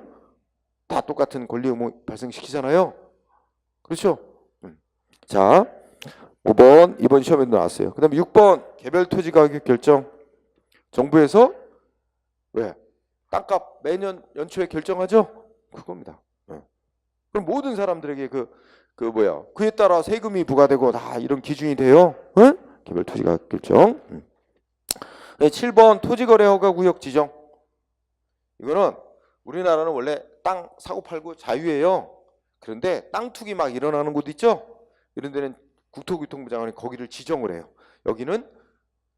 다 똑같은 권리 의무 발생시키잖아요. 그렇죠? 자, 5번 이번 시험에도 나왔어요. 그 다음에 6번 개별 토지 가격 결정. 정부에서 왜? 땅값 매년 연초에 결정하죠? 그겁니다. 그럼 모든 사람들에게 그에 따라 세금이 부과되고 다 이런 기준이 돼요. 응? 개별 토지 가격 결정. 7번 토지거래 허가구역 지정. 이거는 우리나라는 원래 땅 사고 팔고 자유예요. 그런데 땅 투기 막 일어나는 곳 있죠? 이런 데는 국토교통부 장관이 거기를 지정을 해요. 여기는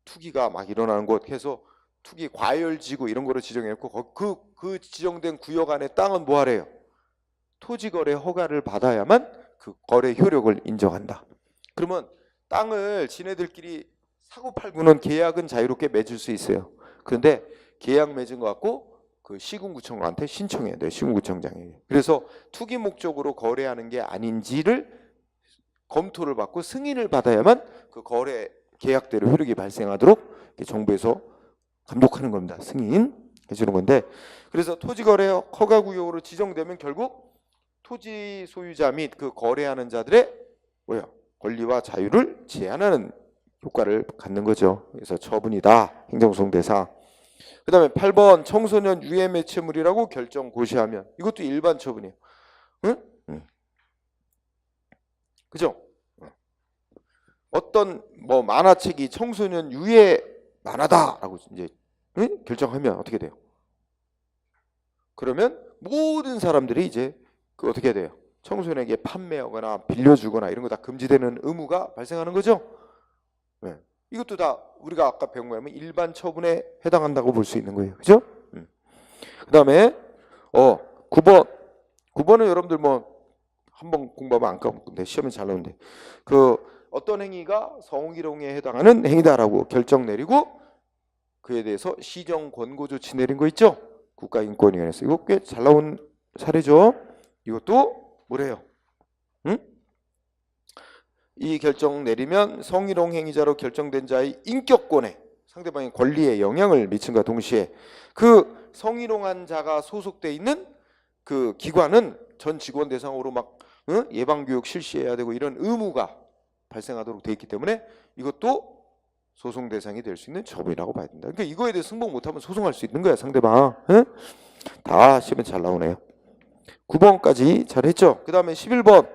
투기가 막 일어나는 곳 해서 투기 과열지구 이런 거로 지정했고, 그 지정된 구역 안에 땅은 뭐 하래요? 토지거래 허가를 받아야만 그 거래 효력을 인정한다. 그러면 땅을 지네들끼리 사고 팔고는 계약은 자유롭게 맺을 수 있어요. 그런데 계약 맺은 거 갖고 그 시군구청한테 신청해야 돼요. 시군구청장에게. 그래서 투기 목적으로 거래하는 게 아닌지를 검토를 받고 승인을 받아야만 그 거래 계약대로 효력이 발생하도록 정부에서 감독하는 겁니다. 승인 해주는 건데, 그래서 토지거래 허가구역으로 지정되면 결국 토지 소유자 및 그 거래하는 자들의 권리와 자유를 제한하는 효과를 갖는 거죠. 그래서 처분이다. 행정소송 대상. 그 다음에 8번 청소년 유해 매체물이라고 결정 고시하면, 이것도 일반 처분이에요. 응? 그죠? 어떤 만화책이 청소년 유해 만화다라고 이제 결정하면 어떻게 돼요? 그러면 모든 사람들이 이제 어떻게 돼요? 청소년에게 판매하거나 빌려주거나 이런 거 다 금지되는 의무가 발생하는 거죠. 네. 이것도 다 우리가 아까 배운 거면 일반 처분에 해당한다고 볼 수 있는 거예요. 그죠? 그 다음에 9번은 여러분들 한번 공부하면 안 까먹는데 시험에 잘 나오는데 그 어떤 행위가 성희롱에 해당하는 행위다라고 결정 내리고 그에 대해서 시정 권고 조치 내린 거 있죠? 국가인권위원회에서. 이거 꽤 잘 나온 사례죠. 이것도 뭐래요? 응? 이 결정 내리면 성희롱 행위자로 결정된 자의 인격권에 상대방의 권리에 영향을 미친과 동시에 그 성희롱한 자가 소속돼 있는 그 기관은 전 직원 대상으로 막 예방교육 실시해야 되고 이런 의무가 발생하도록 돼 있기 때문에 이것도 소송 대상이 될 수 있는 처분이라고 봐야 된다. 그러니까 이거에 대해 승복 못하면 소송할 수 있는 거야 상대방. 응? 다 시험에 잘 나오네요. 9번까지 잘했죠. 그 다음에 11번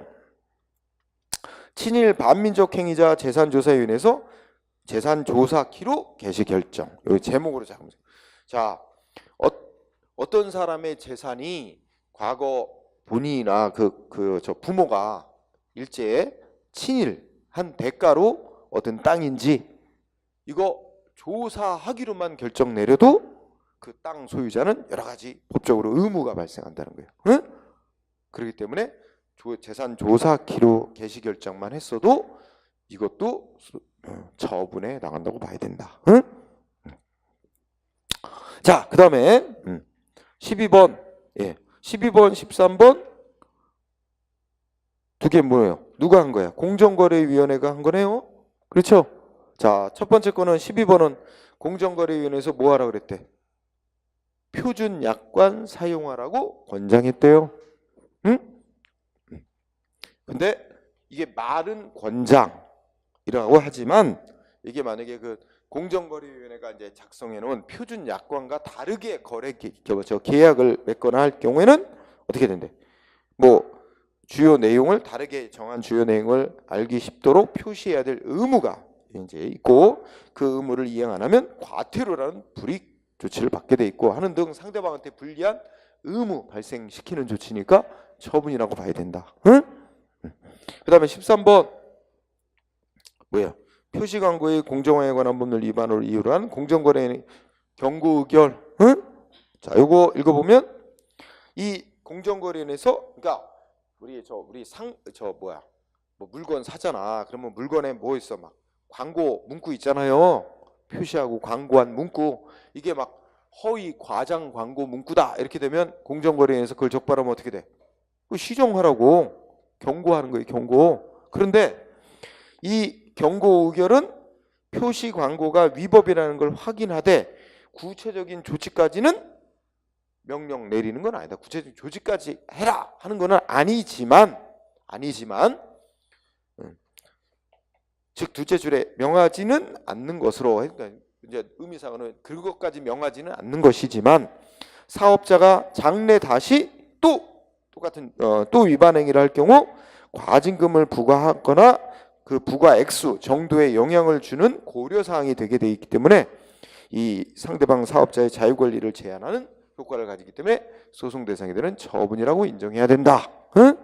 친일 반민족 행위자 재산조사위원회에서 재산조사키로 개시 결정. 여기 제목으로 잡으세요. 자, 어떤 사람의 재산이 과거 본인이나 저 부모가 일제에 친일한 대가로 얻은 땅인지 이거 조사하기로만 결정 내려도 그 땅 소유자는 여러 가지 법적으로 의무가 발생한다는 거예요. 응? 그렇기 때문에 재산조사키로 개시 결정만 했어도 이것도 처분에 나간다고 봐야 된다. 응? 자, 그 다음에 12번, 12번, 13번 두 개 뭐예요? 누가 한 거야? 공정거래위원회가 한 거네요. 그렇죠? 자, 첫 번째 거는 12번은 공정거래위원회에서 뭐 하라 그랬대? 표준 약관 사용하라고 권장했대요. 응? 근데 이게 말은 권장이라고 하지만 이게 만약에 그 공정거래위원회가 이제 작성해 놓은 표준 약관과 다르게 계약을 맺거나 할 경우에는 어떻게 된대? 뭐 주요 내용을 다르게 정한 주요 내용을 알기 쉽도록 표시해야 될 의무가 이제 있고 그 의무를 이행 안 하면 과태료라는 불이익 조치를 받게 돼 있고 하는 등 상대방한테 불리한 의무 발생시키는 조치니까 처분이라고 봐야 된다. 응? 그 다음에 13번 뭐야? 표시 광고의 공정화에 관한 법률 위반을 이유로 한 공정거래 경고 의결. 응? 자, 요거 읽어보면 이 공정거래위원회에서 그러니까 뭐 물건 사잖아. 그러면 물건에 뭐 있어? 막 광고 문구 있잖아요. 표시하고 광고한 문구. 이게 막 허위 과장 광고 문구다. 이렇게 되면 공정거래위원회에서 그걸 적발하면 어떻게 돼? 그 시정하라고 경고하는 거예요. 경고. 그런데 이 경고 의결은 표시 광고가 위법이라는 걸 확인하되 구체적인 조치까지는 명령 내리는 건 아니다. 구체적인 조치까지 해라 하는 거는 아니지만 즉 둘째 줄에 명하지는 않는 것으로, 그러니까 이제 의미상으로는 그것까지 명하지는 않는 것이지만 사업자가 장래 다시 똑같은 또 위반 행위를 할 경우 과징금을 부과하거나 그 부과 액수 정도의 영향을 주는 고려 사항이 되게 돼 있기 때문에 이 상대방 사업자의 자유 권리를 제한하는 효과를 가지기 때문에 소송 대상이 되는 처분이라고 인정해야 된다. 응?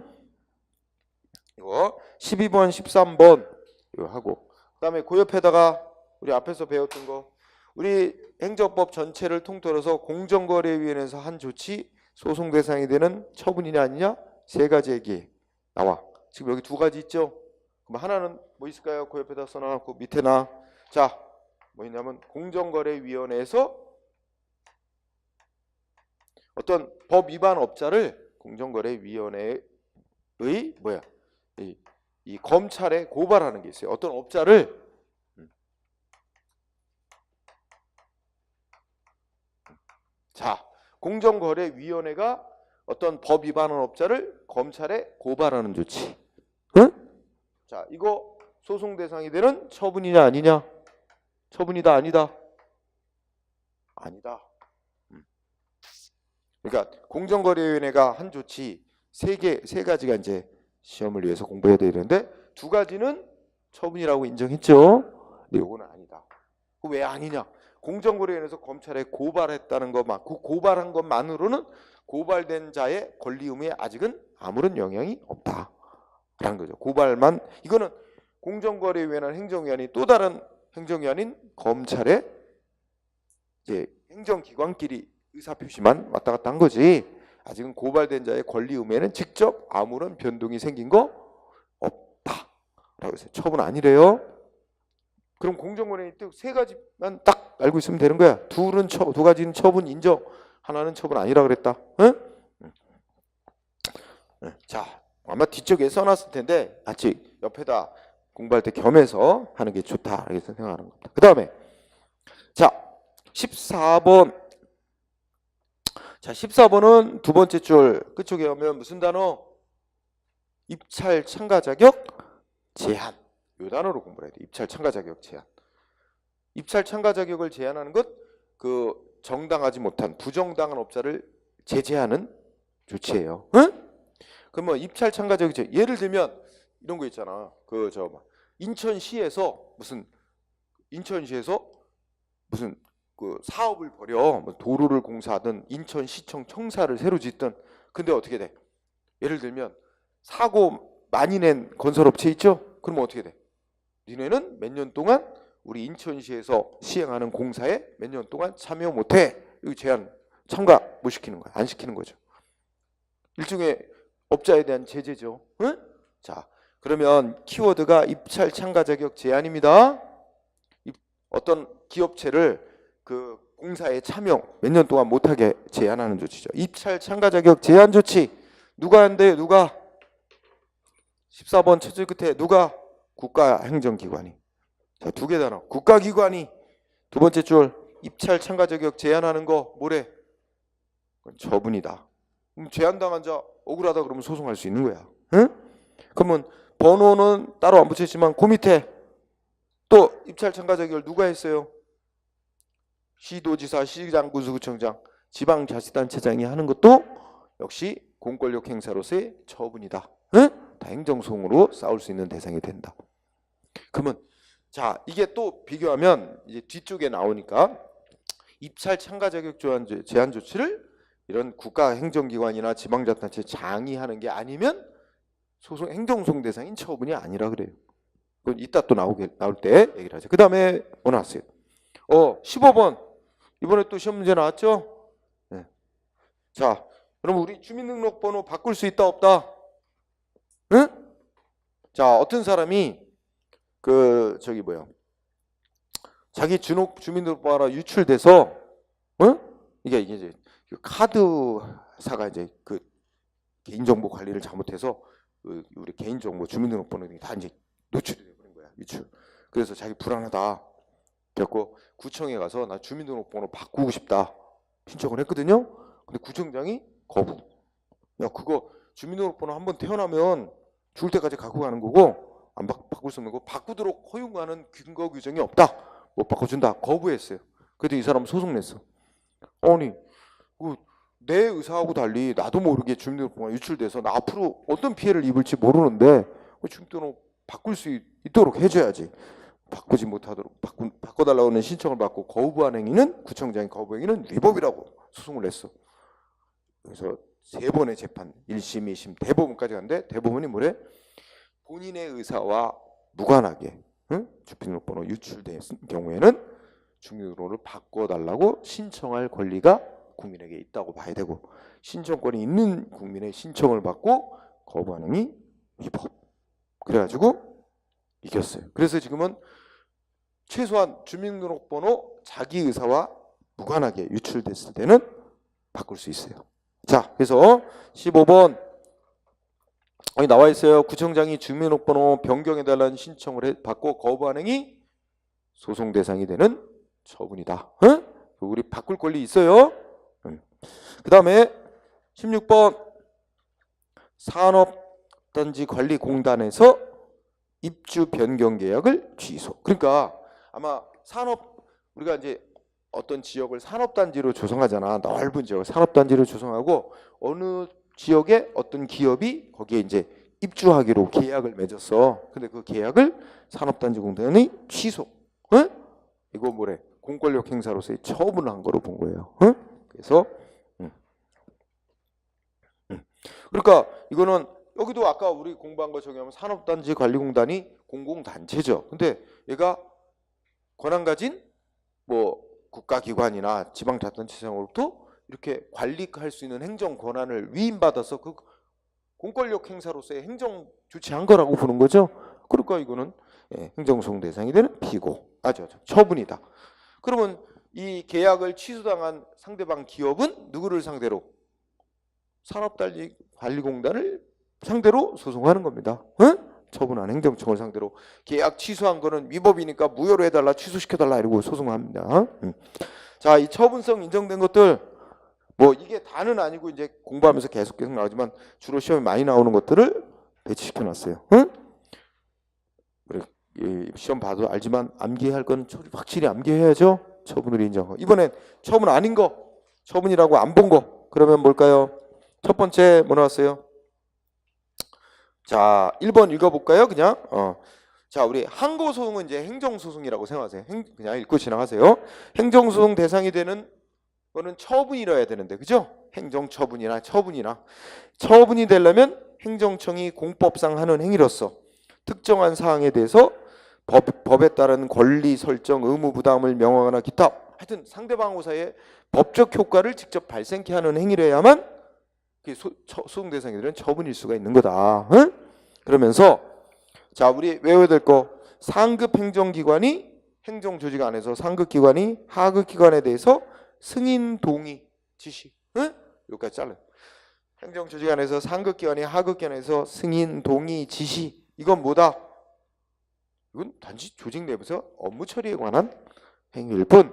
이거 12번, 13번 이거 하고 그다음에 그 옆에다가 우리 앞에서 배웠던 거 우리 행정법 전체를 통틀어서 공정거래위원회에서 한 조치 소송 대상이 되는 처분이냐 아니냐 세 가지 얘기 나와. 지금 여기 두 가지 있죠. 그럼 하나는 뭐 있을까요? 그 옆에다 써놔놓고 밑에나 자 뭐 있냐면 공정거래위원회에서 어떤 법 위반 업자를 공정거래위원회의 뭐야 이 검찰에 고발하는 게 있어요. 어떤 업자를 자 공정거래위원회가 어떤 법 위반한 업자를 검찰에 고발하는 조치. 응? 자 이거 소송 대상이 되는 처분이냐 아니냐? 처분이다 아니다? 아니다. 그러니까 공정거래위원회가 한 조치 세 가지가 이제 시험을 위해서 공부해야 되는데 두 가지는 처분이라고 인정했죠. 근데 요거는 아니다. 왜 아니냐? 공정거래위원회에서 검찰에 고발했다는 것만 그 고발한 것만으로는 고발된 자의 권리 의무에 아직은 아무런 영향이 없다라는 거죠. 고발만 이거는 공정거래위원회는 행정기관이 또 다른 행정기관인 검찰의 이제 행정기관끼리 의사표시만 왔다 갔다 한 거지 아직은 고발된 자의 권리 의무에는 직접 아무런 변동이 생긴 거 없다라고 해서 처분 아니래요. 그럼 공정거래의 뜻 세 가지만 딱 알고 있으면 되는 거야. 두 가지는 처분 인정, 하나는 처분 아니라 그랬다. 응? 자, 아마 뒤쪽에 써놨을 텐데 같이 옆에다 공부할 때 겸해서 하는 게 좋다 이렇게 생각하는 겁니다. 그 다음에 자 14번. 자 14번은 두 번째 줄 끝쪽에 오면 무슨 단어? 입찰 참가 자격 제한. 이 단어로 공부를 해야 돼. 입찰 참가 자격 제한. 입찰 참가 자격을 제한하는 것, 그 정당하지 못한 부정당한 업자를 제재하는 조치예요. 응? 그러면 입찰 참가 자격 제한. 예를 들면 이런 거 있잖아. 인천시에서 무슨 그 사업을 벌여, 뭐 도로를 공사하든 인천시청 청사를 새로 짓든. 근데 어떻게 돼? 예를 들면 사고 많이 낸 건설업체 있죠? 그러면 어떻게 돼? 니네는 몇 년 동안 우리 인천시에서 시행하는 공사에 몇 년 동안 참여 못해. 이거 제한 참가 못 시키는 거야. 안 시키는 거죠. 일종의 업자에 대한 제재죠. 응? 자, 그러면 키워드가 입찰 참가 자격 제한입니다. 어떤 기업체를 그 공사에 참여 몇 년 동안 못하게 제한하는 조치죠. 입찰 참가 자격 제한 조치. 누가 한대요? 누가? 14번 첫 줄 끝에 누가? 국가행정기관이. 자, 두 개 단어. 국가기관이. 두 번째 줄 입찰 참가 자격 제한하는 거 뭐래? 그건 처분이다. 그럼 제한당한 자 억울하다 그러면 소송할 수 있는 거야. 응? 그러면 번호는 따로 안 붙였지만 그 밑에 또 입찰 참가 자격을 누가 했어요? 시도지사, 시장, 군수구청장, 지방자치단체장이 하는 것도 역시 공권력 행사로서의 처분이다. 응? 다 행정소송으로 싸울 수 있는 대상이 된다. 그러면 자 이게 또 비교하면 이제 뒤쪽에 나오니까 입찰 참가 자격 제한 조치를 이런 국가행정기관이나 지방자치단체장이 하는 게 아니면 행정소송 대상인 처분이 아니라 그래요. 그건 이따 또 나올 때 얘기를 하죠. 그 다음에 뭐 나왔어요? 15번. 이번에 또 시험 문제 나왔죠? 네. 자, 그럼 우리 주민등록번호 바꿀 수 있다 없다? 응? 자, 어떤 사람이 자기 주민등록번호가 유출돼서, 응? 이게 이제 카드사가 이제 그 개인정보 관리를 잘못해서 우리 개인정보 주민등록번호 등이 다 이제 노출이 되는 거야. 유출. 그래서 자기 불안하다. 그래갖고 구청에 가서 나 주민등록번호 바꾸고 싶다 신청을 했거든요. 근데 구청장이 거부. 야 그거 주민등록번호 한번 태어나면 죽을 때까지 갖고 가는 거고 안 바꿀 수 없는 거. 바꾸도록 허용하는 근거 규정이 없다. 못 바꿔준다. 거부했어요. 그래도 이 사람 소송 냈어. 아니 내 의사하고 달리 나도 모르게 주민등록번호가 유출돼서 나 앞으로 어떤 피해를 입을지 모르는데 주민등록 바꿀 수 있도록 해줘야지. 바꾸지 못하도록 바꿔달라고 하는 신청을 받고 거부한 행위는 구청장이 거부 행위는 위법이라고 소송을 냈어. 그래서 3번의 재판 1심, 2심, 대법원까지 갔는데 대법원이 뭐래? 본인의 의사와 무관하게 주민등록번호 유출된 경우에는 주민등록번호를 바꿔달라고 신청할 권리가 국민에게 있다고 봐야 되고 신청권이 있는 국민의 신청을 받고 거부한 행위 위법. 그래가지고 이겼어요. 그래서 지금은 최소한 주민등록번호 자기 의사와 무관하게 유출됐을 때는 바꿀 수 있어요. 자, 그래서 15번 여기 나와 있어요. 구청장이 주민등록번호 변경해달라는 신청을 받고 거부한 행위 소송 대상이 되는 처분이다. 응? 우리 바꿀 권리 있어요. 그 다음에 16번 산업단지관리공단에서 입주 변경 계약을 취소. 그러니까 아마 우리가 이제 어떤 지역을 산업단지로 조성하잖아. 넓은 지역을 산업단지로 조성하고 어느 지역에 어떤 기업이 거기에 이제 입주하기로 계약을 맺었어. 근데 그 계약을 산업단지공단이 취소. 응? 이거 뭐래? 공권력 행사로서의 처분을 한 거로 본 거예요. 응? 그래서 그러니까 이거는 여기도 아까 우리 공부한 거 적용하면 산업단지관리공단이 공공단체죠. 근데 얘가 권한 가진 뭐 국가기관이나 지방자치단체장으로부터 이렇게 관리할 수 있는 행정 권한을 위임받아서 그 공권력 행사로서의 행정 조치한 거라고 보는 거죠. 그러니까 이거는 행정소송 대상이 되는 피고, 처분이다. 그러면 이 계약을 취소당한 상대방 기업은 누구를 상대로? 산업관리공단을 상대로 소송하는 겁니다. 처분한 행정청을 상대로. 계약 취소한 거는 위법이니까 무효로 해달라, 취소시켜달라 이러고 소송합니다. 자, 이 처분성 인정된 것들, 뭐 이게 다는 아니고 이제 공부하면서 계속 나오지만 주로 시험에 많이 나오는 것들을 배치시켜 놨어요. 시험 봐도 알지만 암기해야 할 건 확실히 암기해야죠. 처분을 인정하고. 이번엔 처분 아닌 거, 처분이라고 안 본 거. 그러면 뭘까요? 첫 번째 뭐 나왔어요? 자, 1번 읽어볼까요? 그냥. 자, 우리 항고소송은 이제 행정소송이라고 생각하세요. 그냥 읽고 지나가세요. 행정소송 대상이 되는 거는 처분이라 야 되는데, 그죠? 행정처분이나 처분이 되려면 행정청이 공법상 하는 행위로서 특정한 사항에 대해서 법에 따른 권리 설정, 의무 부담을 명하거나 기타, 하여튼 상대방하고 사이에 법적 효과를 직접 발생케 하는 행위래야만 소송 대상이 되는 처분일 수가 있는 거다. 그러면서 자, 우리 외워야 될 거, 상급 행정기관이 행정조직 안에서 상급기관이 하급기관에 대해서 승인, 동의, 지시. 여기까지 잘라요. 행정조직 안에서 상급기관이 하급기관에서 승인, 동의, 지시. 이건 뭐다? 이건 단지 조직 내부에서 업무 처리에 관한 행위일 뿐.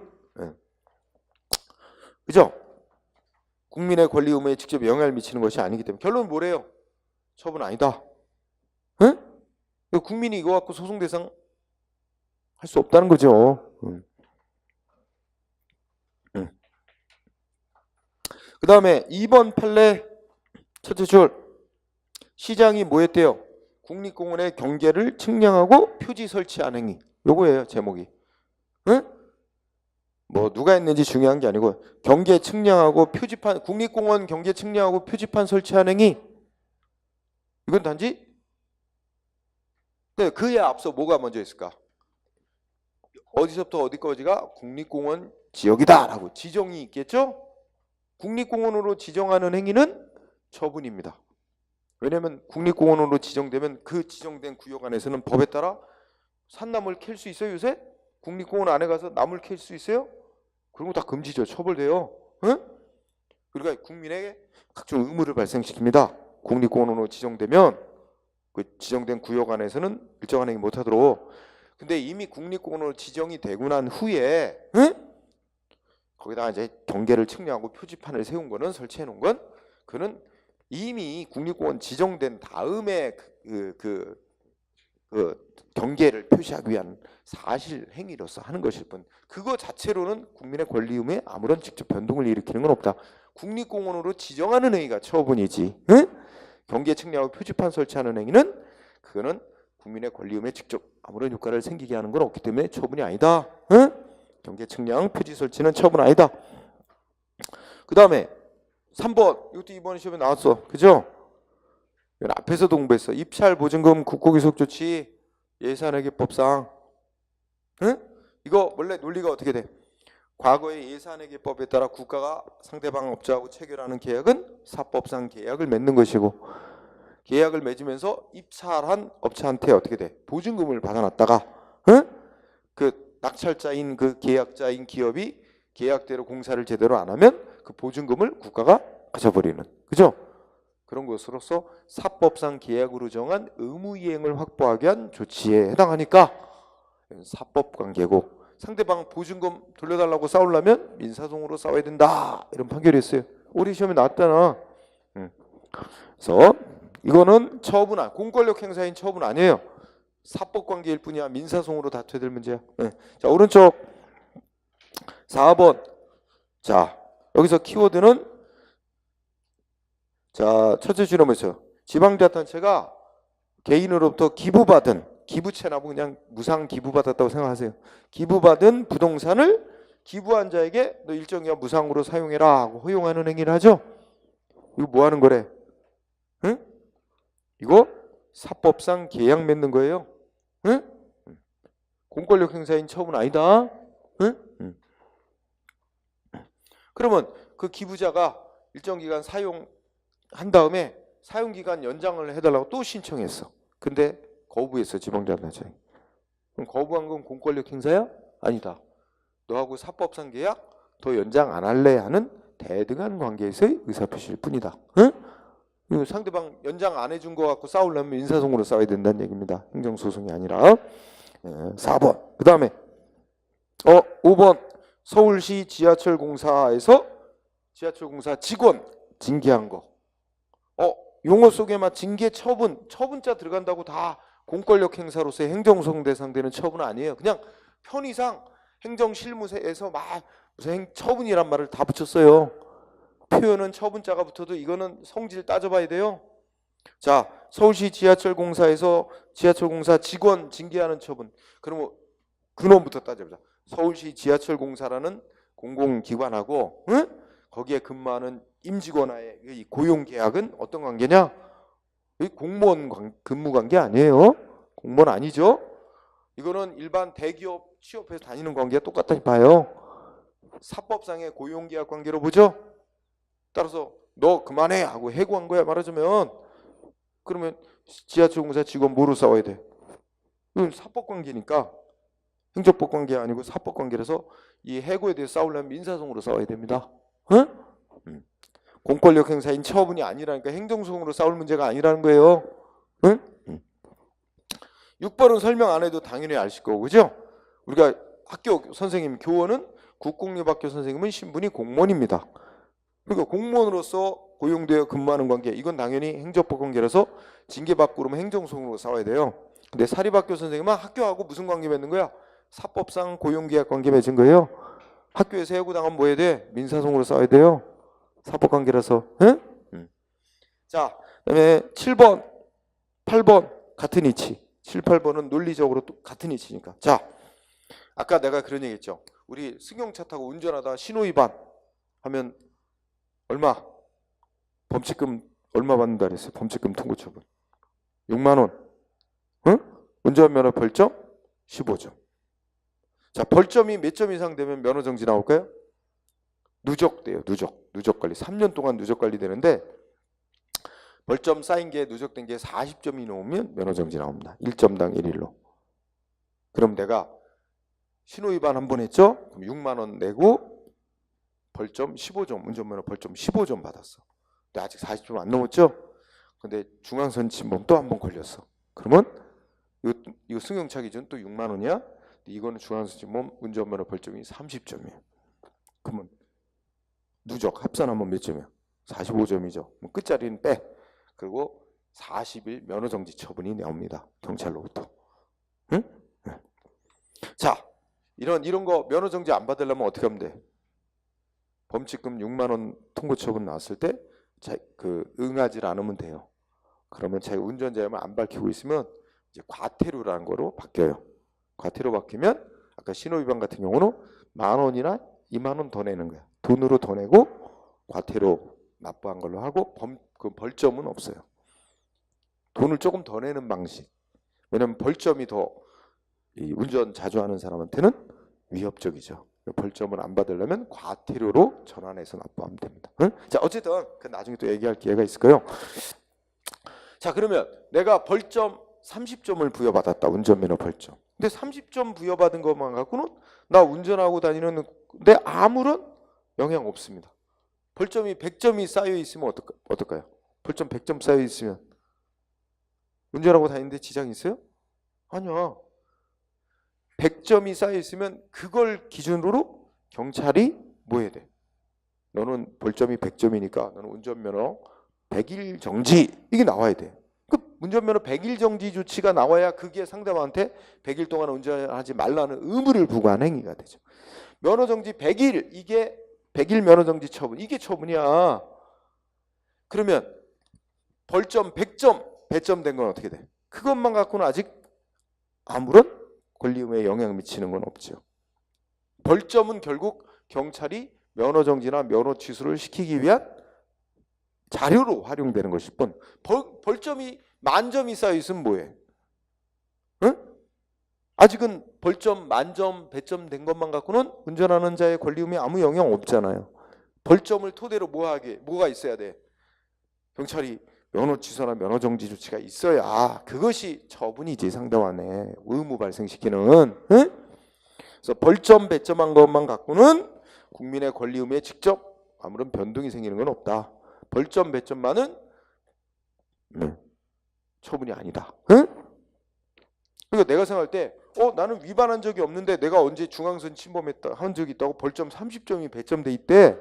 그죠? 국민의 권리 의무에 직접 영향을 미치는 것이 아니기 때문에. 결론은 뭐래요? 처분 아니다. 국민이 이거 갖고 소송 대상 할 수 없다는 거죠. 그 다음에 2번 판례 첫째 줄, 시장이 뭐 했대요? 국립공원의 경계를 측량하고 표지 설치한 행위. 요거예요, 제목이. 뭐 누가 했는지 중요한 게 아니고, 경계 측량하고 표지판, 국립공원 경계 측량하고 표지판 설치한 행위. 이건 단지 그에 앞서 뭐가 먼저 있을까? 어디서부터 어디까지가 국립공원 지역이다 라고 지정이 있겠죠? 국립공원으로 지정하는 행위는 처분입니다. 왜냐하면 국립공원으로 지정되면 그 지정된 구역 안에서는 법에 따라 산나물 캘 수 있어요. 요새? 국립공원 안에 가서 나물 캘 수 있어요? 그런 거 다 금지죠. 처벌돼요. 그러니까 국민에게 각종 의무를 발생시킵니다. 국립공원으로 지정되면 그 지정된 구역 안에서는 일정한 행위 못하도록. 근데 이미 국립공원으로 지정이 되고 난 후에 거기다가 이제 경계를 측량하고 표지판을 세운 거는, 설치해 놓은 건, 그는 이미 국립공원 지정된 다음에 그 경계를 표시하기 위한 사실 행위로서 하는 것일 뿐, 그거 자체로는 국민의 권리 의무에 아무런 직접 변동을 일으키는 건 없다. 국립공원으로 지정하는 행위가 처분이지. 경계 측량하고 표지판 설치하는 행위는 그거는 국민의 권리 의무에 직접 아무런 효과를 생기게 하는 건 없기 때문에 처분이 아니다. 경계 측량, 표지 설치는 처분 아니다. 그 다음에 3번, 이것도 이번 시험에 나왔어. 그죠? 이건 앞에서도 공부했어. 입찰 보증금 국고기속 조치 예산회계법상. 이거 원래 논리가 어떻게 돼? 과거의 예산회계법에 따라 국가가 상대방 업자하고 체결하는 계약은 사법상 계약을 맺는 것이고, 계약을 맺으면서 입찰한 업체한테 어떻게 돼? 보증금을 받아놨다가 그 낙찰자인 그 계약자인 기업이 계약대로 공사를 제대로 안 하면 그 보증금을 국가가 가져버리는, 그죠? 그런 것으로서 사법상 계약으로 정한 의무 이행을 확보하기 위한 조치에 해당하니까 사법관계고, 상대방 보증금 돌려달라고 싸우려면 민사소송으로 싸워야 된다, 이런 판결이 있어요. 우리 시험에 나왔잖아. 그래서 이거는 처분 공권력 행사인 처분 아니에요. 사법관계일 뿐이야. 민사소송으로 다투어야 될 문제야. 자, 오른쪽 4번. 자, 여기서 키워드는, 자, 첫째 줄에 뭐죠? 지방자치단체가 개인으로부터 기부받은, 기부채납은 그냥 무상 기부받았다고 생각하세요. 기부받은 부동산을 기부한 자에게 너 일정기간 무상으로 사용해라 하고 허용하는 행위를 하죠. 이거 뭐 하는 거래? 이거 사법상 계약 맺는 거예요. 공권력 행사인 처분 아니다. 그러면 그 기부자가 일정 기간 사용한 다음에 사용기간 연장을 해달라고 또 신청했어. 근데 거부했어, 지방자치단체장이. 그럼 거부한 건 공권력 행사야? 아니다. 너하고 사법상 계약 더 연장 안 할래 하는 대등한 관계에서의 의사표시일 뿐이다. 응? 이거 상대방 연장 안 해준 거 갖고 싸우려면 인사소송으로 싸워야 된다는 얘기입니다. 행정소송이 아니라. 4번. 그 다음에 5번. 서울시 지하철공사에서 지하철공사 직원 징계한 거. 용어 속에만 징계 처분자 들어간다고 다 공권력 행사로서의 행정소송 대상되는 처분 아니에요. 그냥 편의상 행정실무에서 막 무슨 처분이란 말을 다 붙였어요. 표현은 처분자가 붙어도 이거는 성질 따져봐야 돼요. 자, 서울시 지하철공사에서 지하철공사 직원 징계하는 처분. 그러면 근원부터 따져보자. 서울시 지하철공사라는 공공기관하고 거기에 근무하는 임직원과의 이 고용계약은 어떤 관계냐? 공무원 근무관계 아니에요. 공무원 아니죠. 이거는 일반 대기업 취업해서 다니는 관계가 똑같다니 봐요. 사법상의 고용계약 관계로 보죠. 따라서 너 그만해 하고 해고한 거야 말하자면. 그러면 지하철공사 직원 뭐로 싸워야 돼? 이건 사법관계니까. 행정법관계 아니고 사법관계라서 이 해고에 대해서 싸우려면 민사소송으로 싸워야 됩니다. 공권력 행사인 처분이 아니라니까 행정소송으로 싸울 문제가 아니라는 거예요. 6번은 설명 안 해도 당연히 아실 거고, 그죠? 우리가 학교 선생님, 교원은 국공립학교 선생님은 신분이 공무원입니다. 그러니까 공무원으로서 고용되어 근무하는 관계, 이건 당연히 행정법 관계라서 징계받고 그러면 행정소송으로 싸워야 돼요. 근데 사립학교 선생님은 학교하고 무슨 관계 맺는 거야? 사법상 고용계약 관계 맺은 거예요. 학교에서 해고당하면 뭐 해야 돼? 민사소송으로 싸워야 돼요. 사법관계라서. 자, 그다음에 7번, 8번 같은 이치. 7, 8번은 논리적으로 또 같은 이치니까. 자, 아까 내가 그런 얘기 했죠. 우리 승용차 타고 운전하다 신호위반 하면 얼마? 범칙금 얼마 받는다 그랬어요? 범칙금 통고처분 6만 원. 운전면허 벌점 15점. 자, 벌점이 몇 점 이상 되면 면허 정지 나올까요? 누적돼요. 누적 관리. 3년 동안 누적 관리 되는데 벌점 쌓인 게 누적된 게 40점이 넘으면 면허 정지 나옵니다. 1점당 1일로. 그럼 내가 신호 위반 한 번 했죠? 그럼 6만 원 내고 벌점 15점, 운전면허 벌점 15점 받았어. 근데 아직 40점 안 넘었죠? 근데 중앙선 침범 또 한 번 걸렸어. 그러면 이거 승용차 기준 또 6만 원이야? 이거는 중앙선 침범 운전면허 벌점이 30점이에요. 그러면 누적 합산하면 몇 점이야? 45점이죠. 끝자리는 빼. 그리고 40일 면허 정지 처분이 나옵니다. 경찰로부터. 응? 자, 이런 거 면허 정지 안 받으려면 어떻게 하면 돼? 범칙금 6만 원 통고 처분 나왔을 때 응하지 않으면 돼요. 그러면 자기 운전자임을 안 밝히고 있으면 이제 과태료라는 거로 바뀌어요. 과태료 바뀌면 아까 신호위반 같은 경우는 10,000원이나 2만 원 더 내는 거야. 돈으로 더 내고 과태료 납부한 걸로 하고 그 벌점은 없어요. 돈을 조금 더 내는 방식. 왜냐면 벌점이 더 운전 자주 하는 사람한테는 위협적이죠. 벌점을 안 받으려면 과태료로 전환해서 납부하면 됩니다. 응? 자, 어쨌든 나중에 또 얘기할 기회가 있을 거예요. 자, 그러면 내가 벌점 30점을 부여받았다. 운전면허 벌점. 근데 30점 부여받은 것만 갖고는 나 운전하고 다니는데 아무런 영향 없습니다. 벌점이 100점이 쌓여 있으면 어떨까요? 벌점 100점 쌓여 있으면 운전하고 다니는데 지장이 있어요? 아니야. 100점이 쌓여 있으면 그걸 기준으로 경찰이 뭐 해야 돼? 너는 벌점이 100점이니까 너는 운전면허 100일 정지 이게 나와야 돼. 그 운전면허 100일 정지 조치가 나와야 그게 상대방한테 100일 동안 운전하지 말라는 의무를 부과한 행위가 되죠. 면허 정지 100일 이게 100일 면허 정지 처분 이게 처분이야. 그러면 벌점 100점 배점된 건 어떻게 돼? 그것만 갖고는 아직 아무런 권리의무에 영향을 미치는 건 없죠. 벌점은 결국 경찰이 면허 정지나 면허 취소를 시키기 위한 자료로 활용되는 것일 뿐 벌점이 만점이 쌓여 있으면 뭐해? 응? 아직은 벌점 만점 배점 된 것만 갖고는 운전하는 자의 권리 의무에 아무 영향 없잖아요. 벌점을 토대로 뭐가 있어야 돼? 경찰이 면허 취소나 면허 정지 조치가 있어야 그것이 처분이지. 상대방의 의무 발생시키는. 응? 그래서 벌점 배점한 것만 갖고는 국민의 권리 의무에 직접 아무런 변동이 생기는 건 없다. 벌점 배점만은 처분이 아니다. 응? 그러니까 내가 생각할 때 나는 위반한 적이 없는데 내가 언제 중앙선 침범했다 한 적이 있다고 벌점 30점이 배점돼 있대.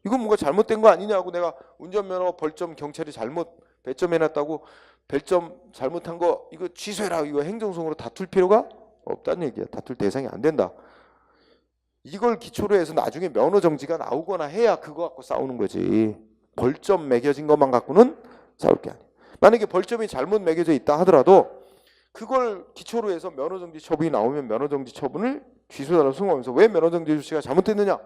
이건 뭔가 잘못된 거 아니냐고. 내가 운전면허 벌점 경찰이 잘못 배점해놨다고 별점 잘못한 거 이거 취소해라. 이거 행정소송으로 다툴 필요가 없다는 얘기야. 다툴 대상이 안 된다. 이걸 기초로 해서 나중에 면허 정지가 나오거나 해야 그거 갖고 싸우는 거지. 벌점 매겨진 것만 갖고는 싸울 게 아니야. 만약에 벌점이 잘못 매겨져 있다 하더라도 그걸 기초로 해서 면허정지 처분이 나오면 면허정지 처분을 취소하라고 승하면서 왜 면허정지 조치가 잘못됐느냐?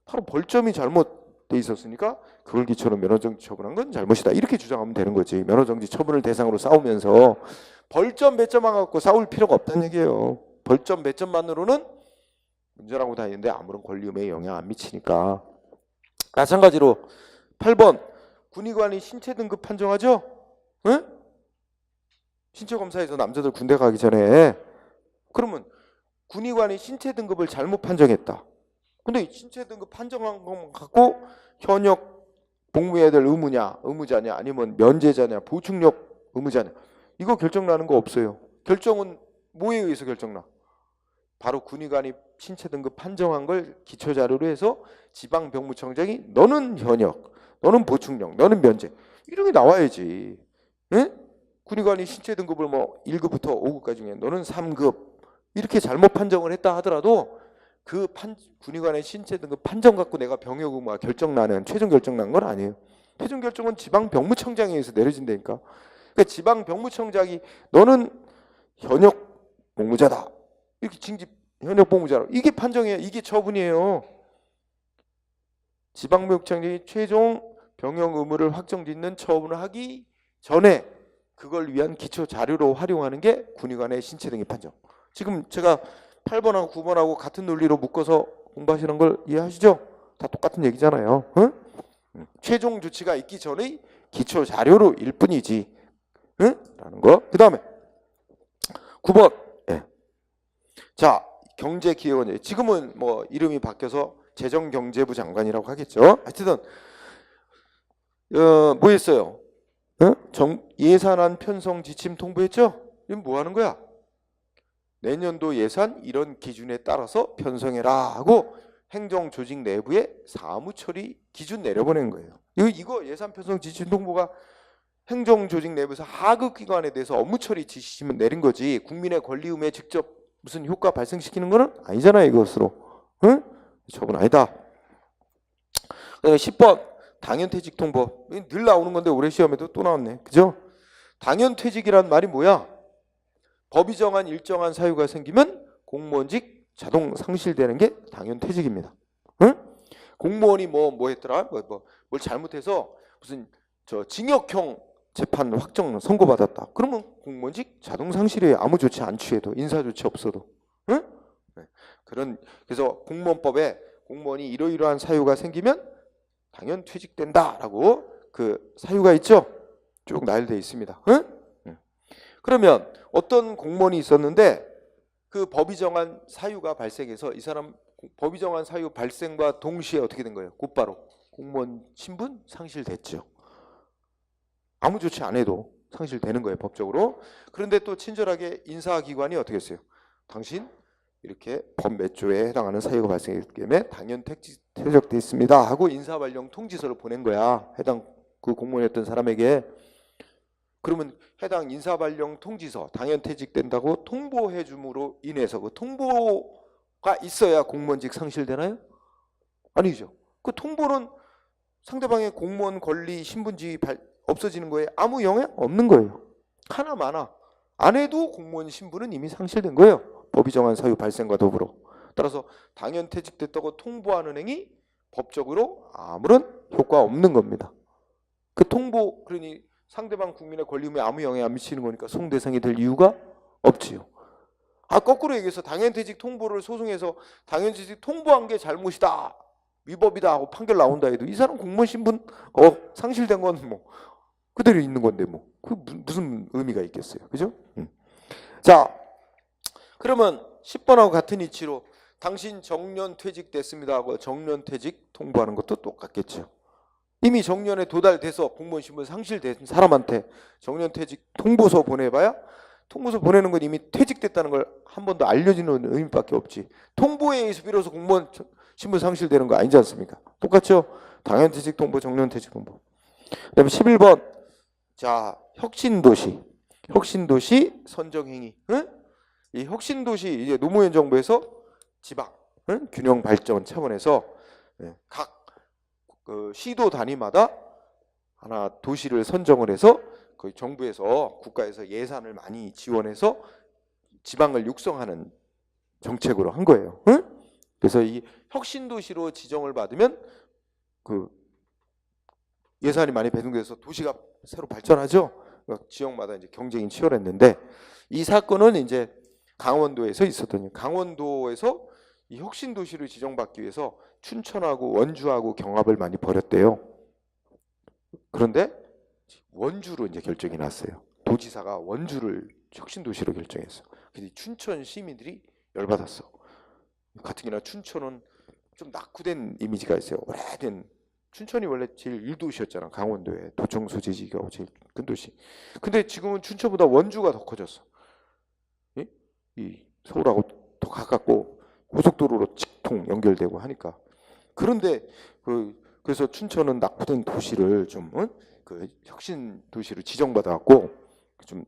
바로 벌점이 잘못돼 있었으니까 그걸 기초로 면허정지 처분한 건 잘못이다. 이렇게 주장하면 되는 거지. 면허정지 처분을 대상으로 싸우면서 벌점 배점만 갖고 싸울 필요가 없다는 얘기예요. 벌점 배점만으로는 문제라고 다니는데 아무런 권리 의무에 영향 안 미치니까. 마찬가지로 8번 군의관이 신체 등급 판정하죠? 응? 신체 검사에서 남자들 군대 가기 전에 그러면 군의관이 신체 등급을 잘못 판정했다. 근데 이 신체 등급 판정한 것 갖고 현역 복무해야 될 의무자냐 아니면 면제자냐 보충력 의무자냐 이거 결정 나는 거 없어요. 결정은 뭐에 의해서 결정나? 바로 군의관이 신체 등급 판정한 걸 기초 자료로 해서 지방병무청장이 너는 현역, 너는 보충력, 너는 면제 이런 게 나와야지. 응? 군의관이 신체 등급을 뭐 1급부터 5급까지 중에 너는 3급 이렇게 잘못 판정을 했다 하더라도 그 군의관의 신체 등급 판정 갖고 내가 병역 의무가 최종 결정 난 건 아니에요. 최종 결정은 지방병무청장에 의해서 내려진다니까. 그러니까 지방병무청장이 너는 현역 복무자다 이렇게 징집 현역 복무자로 이게 판정이에요. 이게 처분이에요. 지방병무청장이 최종 병역 의무를 확정짓는 처분을 하기 전에 그걸 위한 기초 자료로 활용하는 게 군의관의 신체 등의 판정. 지금 제가 8번하고 9번하고 같은 논리로 묶어서 공부하시는 걸 이해하시죠? 다 똑같은 얘기잖아요. 응? 최종 조치가 있기 전의 기초 자료로 일 뿐이지. 응? 라는 거. 그 다음에 9번. 네. 자, 경제기획원장. 지금은 뭐 이름이 바뀌어서 재정경제부 장관이라고 하겠죠. 하여튼 뭐 했어요? 예산안 편성 지침 통보했죠? 이건 뭐 하는 거야? 내년도 예산 이런 기준에 따라서 편성해라 하고 행정조직 내부에 사무처리 기준 내려보낸 거예요. 이거 예산 편성 지침 통보가 행정조직 내부에서 하급기관에 대해서 업무처리 지시면 내린 거지 국민의 권리 의무에 직접 무슨 효과 발생시키는 거는 아니잖아요. 이것으로. 응? 저건 아니다. 10번 당연퇴직 통보. 늘 나오는 건데 올해 시험에도 또 나왔네. 그죠? 당연퇴직이란 말이 뭐야? 법이 정한 일정한 사유가 생기면 공무원직 자동 상실되는 게 당연퇴직입니다. 응? 공무원이 뭐 했더라? 뭘 잘못해서 무슨 징역형 재판 확정 선고받았다. 그러면 공무원직 자동 상실이에요. 아무 조치 안 취해도 인사 조치 없어도. 응? 그래서 공무원법에 공무원이 이러이러한 사유가 생기면 당연 퇴직된다라고 그 사유가 있죠. 쭉 나열되어 있습니다. 응? 그러면 어떤 공무원이 있었는데 그 법이 정한 사유가 발생해서 이 사람 법이 정한 사유 발생과 동시에 어떻게 된 거예요? 곧바로 공무원 신분 상실됐죠. 아무 조치 안 해도 상실되는 거예요, 법적으로. 그런데 또 친절하게 인사기관이 어떻게 했어요? 당신 이렇게 법 몇 조에 해당하는 사유가 발생했기 때문에 당연 퇴직돼 있습니다 하고 인사발령 통지서를 보낸 거야. 해당 그 공무원이었던 사람에게. 그러면 해당 인사발령 통지서 당연 퇴직된다고 통보해 줌으로 인해서 그 통보가 있어야 공무원직 상실되나요? 아니죠. 그 통보는 상대방의 공무원 권리 신분지 없어지는 거에 아무 영향 없는 거예요. 하나마나 안 해도 공무원 신분은 이미 상실된 거예요. 법이 정한 사유 발생과 더불어. 따라서 당연 퇴직됐다고 통보하는 행위 법적으로 아무런 효과 없는 겁니다. 그 통보 그러니 상대방 국민의 권리 의무에 아무 영향 안 미치는 거니까 소송 대상이 될 이유가 없지요. 거꾸로 얘기해서 당연퇴직 통보를 소송해서 당연퇴직 통보한 게 잘못이다. 위법이다 하고 판결 나온다 해도 이 사람 공무원 신분 상실된 건 뭐 그대로 있는 건데 뭐 그 무슨 의미가 있겠어요, 그죠? 자, 그러면 10번하고 같은 이치로 당신 정년 퇴직됐습니다 하고 정년 퇴직 통보하는 것도 똑같겠죠. 이미 정년에 도달돼서 공무원 신분 상실된 사람한테 정년 퇴직 통보서 보내봐야 통보서 보내는 건 이미 퇴직됐다는 걸 한 번 더 알려주는 의미밖에 없지. 통보에 의해서 비로소 공무원 신분 상실되는 거 아니지 않습니까? 똑같죠? 당연 퇴직 통보, 정년 퇴직 통보. 그다음에 11번. 자, 혁신도시 선정행위. 응? 이 혁신도시 이제 노무현 정부에서 지방 균형 발전 차원에서 각 그 시도 단위마다 하나 도시를 선정을 해서 그 정부에서 국가에서 예산을 많이 지원해서 지방을 육성하는 정책으로 한 거예요. 응? 그래서 이 혁신도시로 지정을 받으면 그 예산이 많이 배정돼서 도시가 새로 발전하죠. 그러니까 지역마다 이제 경쟁이 치열했는데 이 사건은 이제 강원도에서 있었더니 강원도에서 이 혁신도시를 지정받기 위해서 춘천하고 원주하고 경합을 많이 벌였대요. 그런데 원주로 이제 결정이 났어요. 도지사가 원주를 혁신도시로 결정했어. 근데 춘천 시민들이 열받았어. 가뜩이나 춘천은 좀 낙후된 이미지가 있어요. 오래된 춘천이 원래 제일 1도시였잖아. 강원도에 도청 소재지가 제일 큰 도시. 근데 지금은 춘천보다 원주가 더 커졌어. 이 서울하고 더 가깝고 고속도로로 직통 연결되고 하니까. 그런데 그래서 춘천은 낙후된 도시를 좀 그 혁신 도시로 지정받아갖고 좀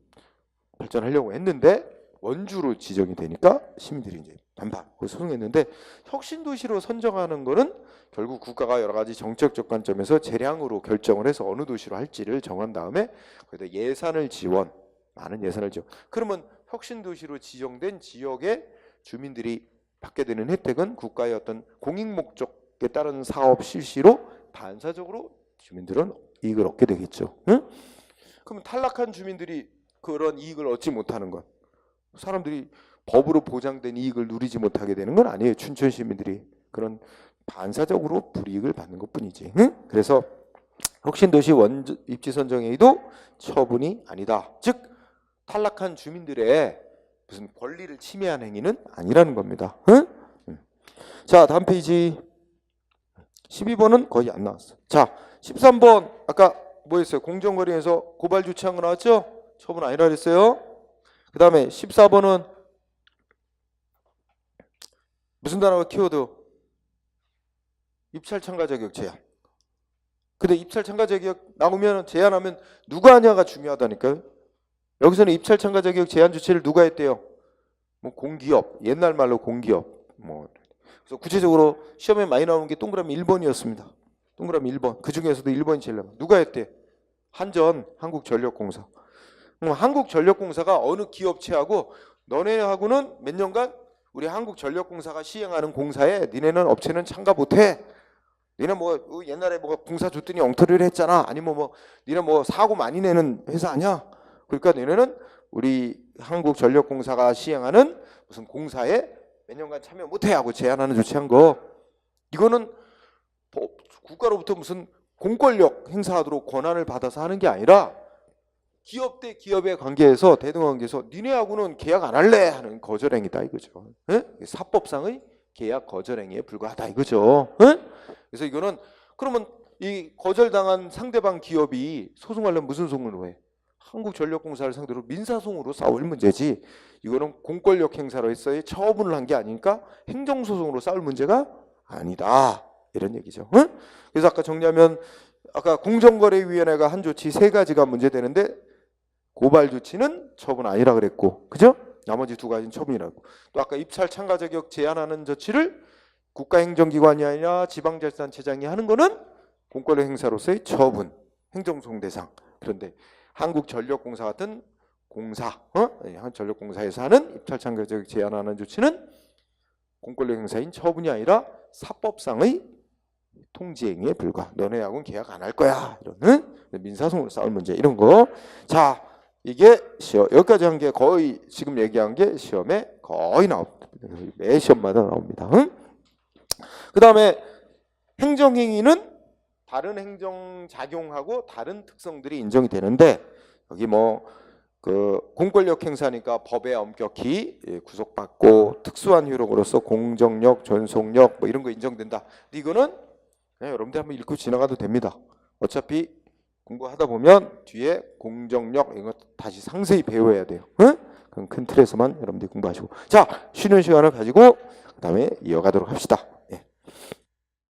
발전하려고 했는데 원주로 지정이 되니까 시민들이 이제 반발 소송했는데 혁신 도시로 선정하는 거는 결국 국가가 여러 가지 정책적 관점에서 재량으로 결정을 해서 어느 도시로 할지를 정한 다음에 거기다 예산을 지원, 많은 예산을 지원. 그러면 혁신 도시로 지정된 지역의 주민들이 받게 되는 혜택은 국가의 어떤 공익 목적에 따른 사업 실시로 반사적으로 주민들은 이익을 얻게 되겠죠. 응? 그럼 탈락한 주민들이 그런 이익을 얻지 못하는 것, 사람들이 법으로 보장된 이익을 누리지 못하게 되는 건 아니에요. 춘천 시민들이 그런 반사적으로 불이익을 받는 것뿐이지. 응? 그래서 혁신도시 입지 선정행위도 처분이 아니다. 즉 탈락한 주민들의 무슨 권리를 침해한 행위는 아니라는 겁니다. 응? 자, 다음 페이지. 12번은 거의 안 나왔어. 자, 13번 아까 뭐였어요? 공정거래에서 고발 조치한 거 나왔죠? 처분 아니라 그랬어요. 그 다음에 14번은 무슨 단어가 키워드? 입찰 참가 자격 제한. 근데 입찰 참가 자격 나오면 제한하면 누가 하냐가 중요하다니까요. 여기서는 입찰 참가 자격 제한 조치를 누가 했대요? 뭐 공기업, 옛날 말로 공기업. 뭐 그래서 구체적으로 시험에 많이 나오는 게 동그라미 1번이었습니다. 동그라미 1번. 그 중에서도 1번이 제일 나와. 누가 했대? 한전, 한국전력공사. 한국전력공사가 어느 기업체하고 너네하고는 몇 년간 우리 한국전력공사가 시행하는 공사에 니네는 업체는 참가 못해. 니네 뭐 옛날에 뭐 공사 줬더니 엉터리를 했잖아. 아니면 뭐 니네 뭐 사고 많이 내는 회사 아니야? 그러니까 니네는 우리 한국전력공사가 시행하는 무슨 공사에 몇 년간 참여 못해 하고 제한하는 조치한 거. 이거는 국가로부터 무슨 공권력 행사하도록 권한을 받아서 하는 게 아니라 기업 대 기업의 관계에서 대등관계에서 니네하고는 계약 안 할래 하는 거절행위다 이거죠. 에? 사법상의 계약 거절행위에 불과하다 이거죠. 에? 그래서 이거는 그러면 이 거절당한 상대방 기업이 소송하려면 무슨 소송으로 해? 한국전력공사를 상대로 민사소송으로 싸울 문제지. 이거는 공권력 행사로 했어야 처분을 한 게 아니니까 행정소송으로 싸울 문제가 아니다. 이런 얘기죠. 응? 그래서 아까 정리하면 아까 공정거래위원회가 한 조치 3가지가 문제되는데 고발 조치는 처분 아니라 그랬고, 그죠? 나머지 2가지는 처분이라고. 또 아까 입찰 참가 자격 제한하는 조치를 국가행정기관이 아니라 지방자치단체장이 하는 거는 공권력 행사로서의 처분, 행정소송 대상. 그런데 한국전력공사 같은 공사, 한전력공사에서 하는 입찰 참가 자격 제한하는 조치는 공권력 행사인 처분이 아니라 사법상의 통지행위에 불과. 너네하고는 계약 안 할 거야. 이런 민사소송으로 싸울 문제 이런 거. 자, 이게 여기까지 한 게 거의 지금 얘기한 게 시험에 거의 나옵니다. 매 시험마다 나옵니다. 응? 그 다음에 행정행위는 다른 행정작용하고 다른 특성들이 인정이 되는데 여기 뭐 그 공권력 행사니까 법에 엄격히 구속받고 특수한 효력으로서 공정력, 전속력 뭐 이런 거 인정된다. 근데 이거는 그냥 여러분들 한번 읽고 지나가도 됩니다. 어차피 공부하다 보면 뒤에 공정력 이런 거 다시 상세히 배워야 돼요. 응? 그럼 큰 틀에서만 여러분들이 공부하시고 자 쉬는 시간을 가지고 그 다음에 이어가도록 합시다.